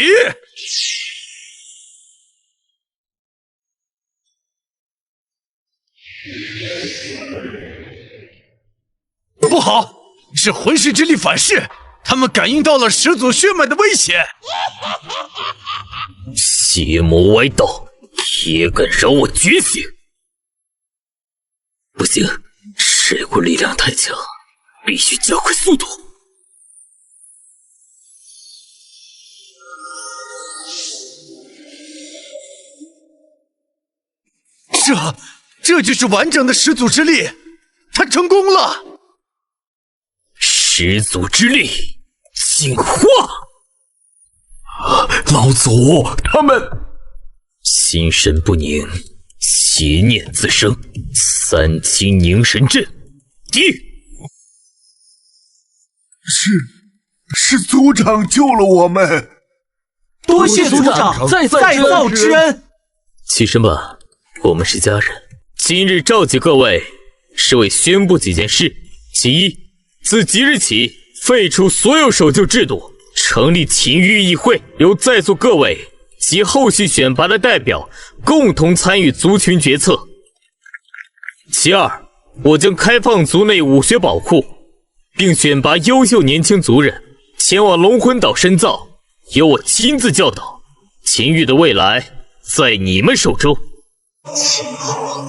Speaker 14: 不好，是魂师之力反噬，他们感应到了始祖血脉的危险。
Speaker 4: 邪魔歪道，也敢让我觉醒？不行，这股力量太强，必须加快速度。
Speaker 14: 这就是完整的始祖之力，他成功了！
Speaker 4: 始祖之力进化！
Speaker 1: 老祖，他们
Speaker 4: 心神不宁，邪念自生，三清凝神阵，滴！
Speaker 5: 是族长救了我们，
Speaker 2: 多谢族长再造之恩。
Speaker 4: 起身吧，我们是家人。今日召集各位，是为宣布几件事：其一，自即日起废除所有守旧制度，成立秦域议会，由在座各位及后续选拔的代表共同参与族群决策。其二，
Speaker 6: 我将开放族内武学宝库，并选拔优秀年轻族人前往龙魂岛深造，由我亲自教导。秦域的未来在你们手中。
Speaker 3: 秦昊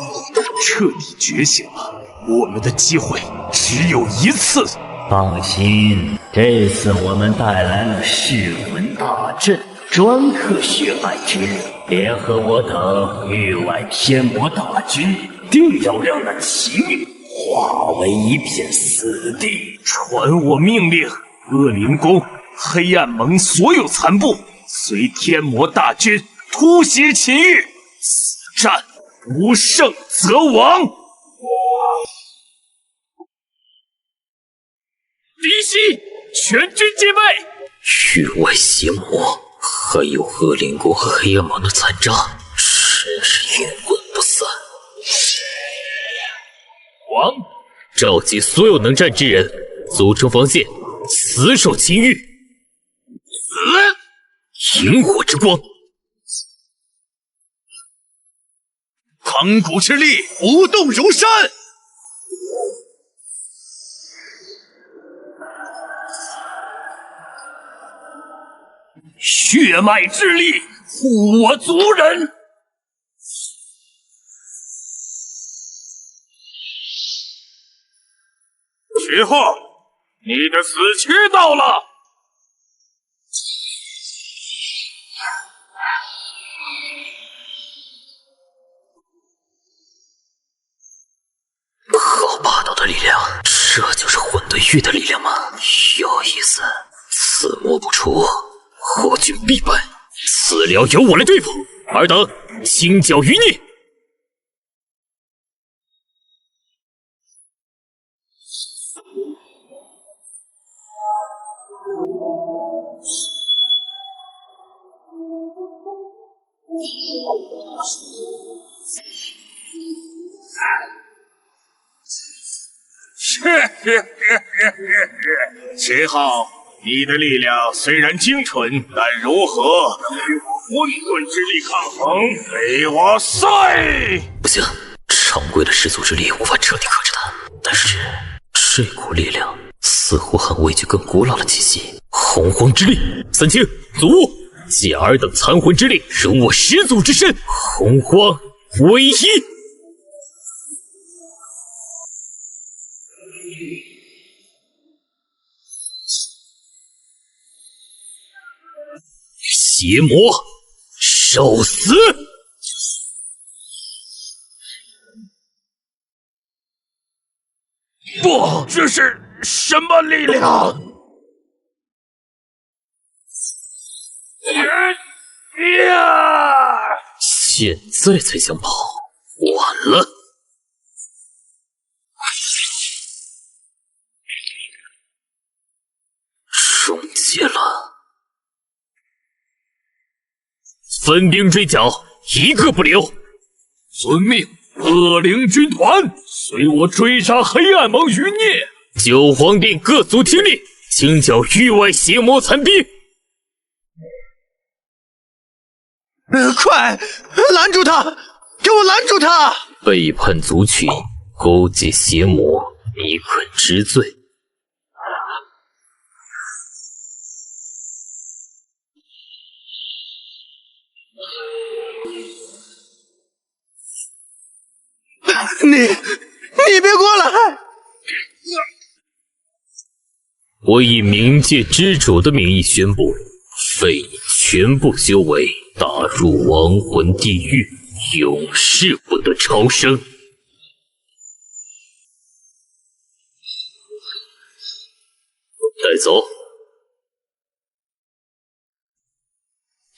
Speaker 3: 彻底觉醒了，我们的机会只有一次。
Speaker 8: 放心，这次我们带来了噬魂大阵，专克血脉之力，联合我等域外天魔大军，定要让那秦域化为一片死地。
Speaker 3: 传我命令，恶灵宫、黑暗盟所有残部随天魔大军突袭秦域，此战不胜则亡。
Speaker 15: 敌袭，全军戒备！
Speaker 4: 域外邪魔，还有恶灵宫和黑暗盟的残渣，真是阴魂不散。
Speaker 15: 王，
Speaker 6: 召集所有能战之人，组成防线，死守秦域。萤火之光，
Speaker 14: 盘古之力，不动如山。
Speaker 15: 血脉之力，护我族人。
Speaker 3: 徐浩，你的死期到了。
Speaker 4: 好霸道的力量，这就是混沌域的力量吗？有意思，此魔不出，后军必败。
Speaker 6: 此辽由我来对付，尔等轻剿余孽。
Speaker 3: 秦昊，你的力量虽然精纯，但如何能与我混沌之力抗衡？给我碎！
Speaker 4: 不行，常规的氏族之力无法彻底克制它，但是这股力量似乎很畏惧更古老的气息。洪荒之力，三清祖物，借尔等残魂之力，容我始祖之身，洪荒唯一。邪魔，受死！
Speaker 3: 不，这是什么力量？
Speaker 4: 现在才想跑，晚了。终结了。
Speaker 6: 分兵追剿，一个不留。
Speaker 15: 遵命，恶灵军团随我追杀黑暗盟余孽。
Speaker 6: 九皇殿各族听令，清剿域外邪魔残兵。
Speaker 14: 快拦住他！给我拦住他！
Speaker 4: 背叛族群，勾结邪魔，你肯知罪？
Speaker 14: 你别过来！
Speaker 6: 我以冥界之主的名义宣布，废你全部修为，打入亡魂地狱，永世不得超生。带走。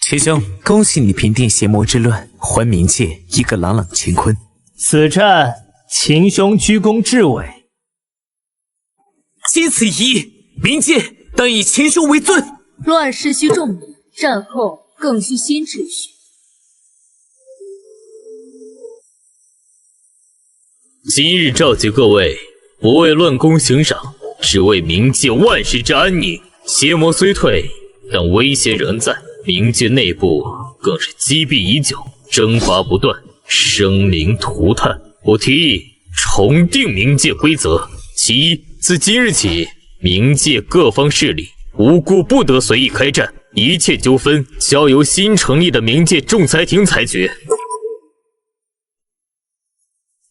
Speaker 16: 秦兄，恭喜你平定邪魔之乱，还冥界一个朗朗乾坤。
Speaker 12: 此战，秦兄居功至伟。
Speaker 16: 经此一役，冥界当以秦兄为尊。
Speaker 17: 乱世需重礼，战后更需新秩序。
Speaker 6: 今日召集各位，不为乱功行赏，只为冥界万世之安宁。邪魔虽退，但威胁仍在，冥界内部更是积弊已久，征伐不断，生灵涂炭。我提议
Speaker 4: 重定冥界规则。其一，自今日起，冥界各方势力无故不得随意开战，一切纠纷交由新成立的冥界仲裁庭裁决。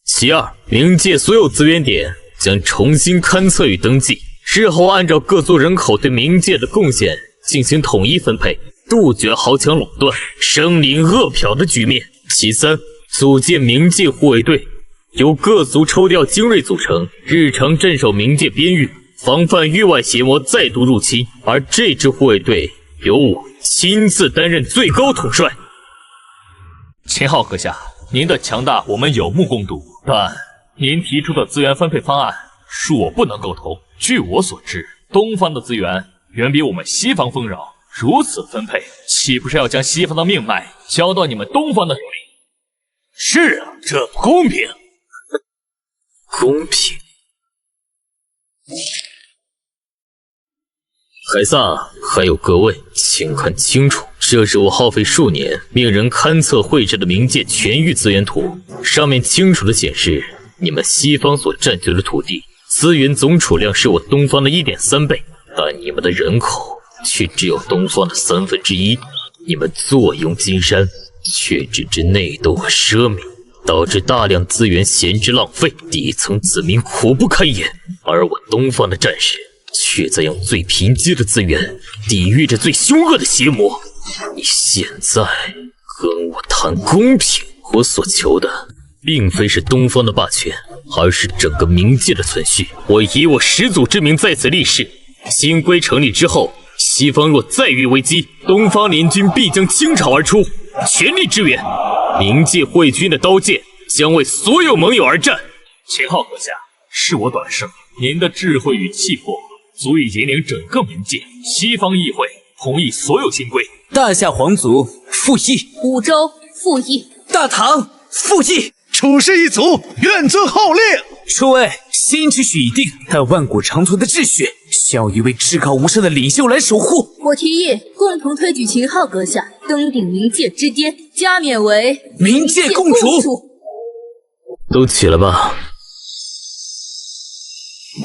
Speaker 4: 其二，冥界所有资源点将重新勘测与登记，日后按照各族人口对冥界的贡献进行统一分配，杜绝豪强垄断、生灵恶殍的局面。其三，组建冥界护卫队，由各族抽调精锐组成，日常镇守冥界边域，防范域外邪魔再度入侵。而这支护卫队由我亲自担任最高统帅。
Speaker 15: 秦昊阁下，您的强大我们有目共睹，但您提出的资源分配方案恕我不能苟同。据我所知，东方的资源远比我们西方丰饶，如此分配，岂不是要将西方的命脉交到你们东方的手里？
Speaker 5: 是啊，这不公平。
Speaker 4: 公平？海撒，还有各位，请看清楚，这是我耗费数年命人勘测绘制的冥界全域资源图，上面清楚地显示，你们西方所占据的土地资源总储量是我东方的 1.3 倍，但你们的人口却只有东方的1/3，你们坐拥金山，却只知内斗和奢靡，导致大量资源闲置浪费，底层子民苦不堪言。而我东方的战士却在用最贫瘠的资源抵御着最凶恶的邪魔。你现在跟我谈公平，我所求的并非是东方的霸权，而是整个冥界的存续。我以我始祖之名在此立誓，新规成立之后，西方若再遇危机，东方联军必将倾巢而出，全力支援。冥界会军的刀剑将为所有盟友而战。
Speaker 15: 秦昊阁下，恕我短视，您的智慧与气魄足以引领整个冥界。西方议会同意所有新规。
Speaker 16: 大夏皇族复议，
Speaker 17: 五州复议，
Speaker 16: 大唐复议，
Speaker 5: 处士一族愿遵号令。
Speaker 16: 诸位，新秩序已定，但万古长存的秩序需要一位至高无上的领袖来守护。
Speaker 17: 我提议共同推举秦昊阁下登顶冥界之巅，加冕为
Speaker 16: 冥界共主。
Speaker 4: 都起来吧。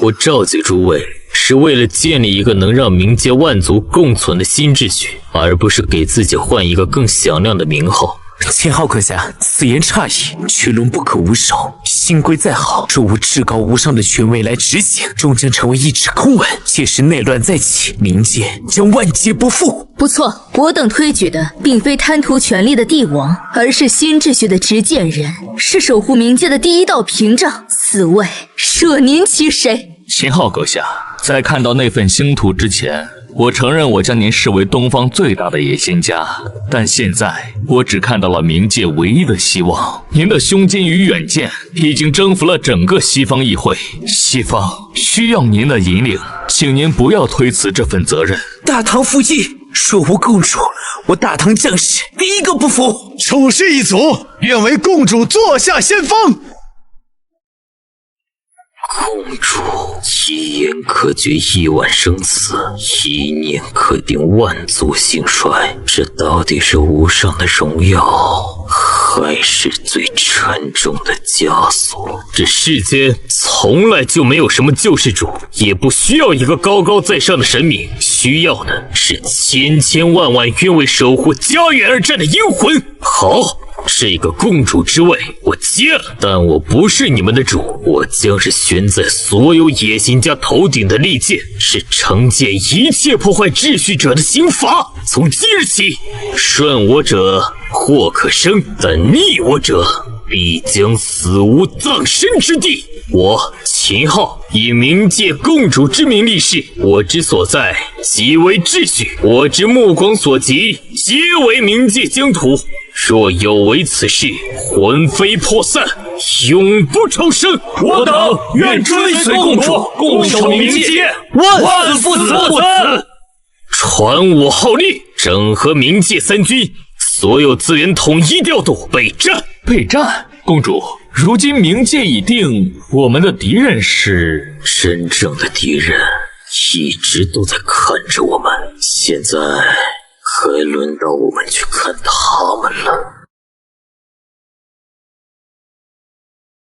Speaker 4: 我召集诸位是为了建立一个能让冥界万族共存的新秩序，而不是给自己换一个更响亮的名号。
Speaker 16: 秦昊阁下，此言差矣，群龙不可无首。新规再好，若无至高无上的权威来执行，终将成为一纸空文。届时内乱再起，冥界将万劫不复。
Speaker 17: 不错，我等推举的并非贪图权力的帝王，而是新秩序的执剑人，是守护冥界的第一道屏障。此位舍您其谁？
Speaker 15: 秦昊阁下，在看到那份星图之前，我承认我将您视为东方最大的野心家，但现在我只看到了冥界唯一的希望。您的胸襟与远见已经征服了整个西方议会，西方需要您的引领，请您不要推辞这份责任。
Speaker 16: 大唐复议，若无共主，我大唐将士第一个不服。
Speaker 5: 处士一族愿为共主坐下先锋。
Speaker 4: 公主，一言可决亿万生死，一念可定万族兴衰。这到底是无上的荣耀，还是最沉重的枷锁？这世间从来就没有什么救世主，也不需要一个高高在上的神明，需要的是千千万万愿为守护家园而战的英魂。好，这个共主之位我接了，但我不是你们的主，我将是悬在所有野心家头顶的利剑，是惩戒一切破坏秩序者的刑罚。从今日起，顺我者或可生，但逆我者必将死无葬身之地。我秦昊以冥界共主之名立誓，我之所在即为秩序，我之目光所及皆为冥界疆土。若有违此事，魂飞魄散，永不超生。
Speaker 15: 我等愿追随共主，共守冥界，万死不辞。
Speaker 4: 传我号令，整合冥界三军，所有资源统一调度，备战。
Speaker 15: 备战，公主。如今冥界已定，我们的敌人是
Speaker 4: 真正的敌人，一直都在看着我们，现在还轮到我们去看他们了。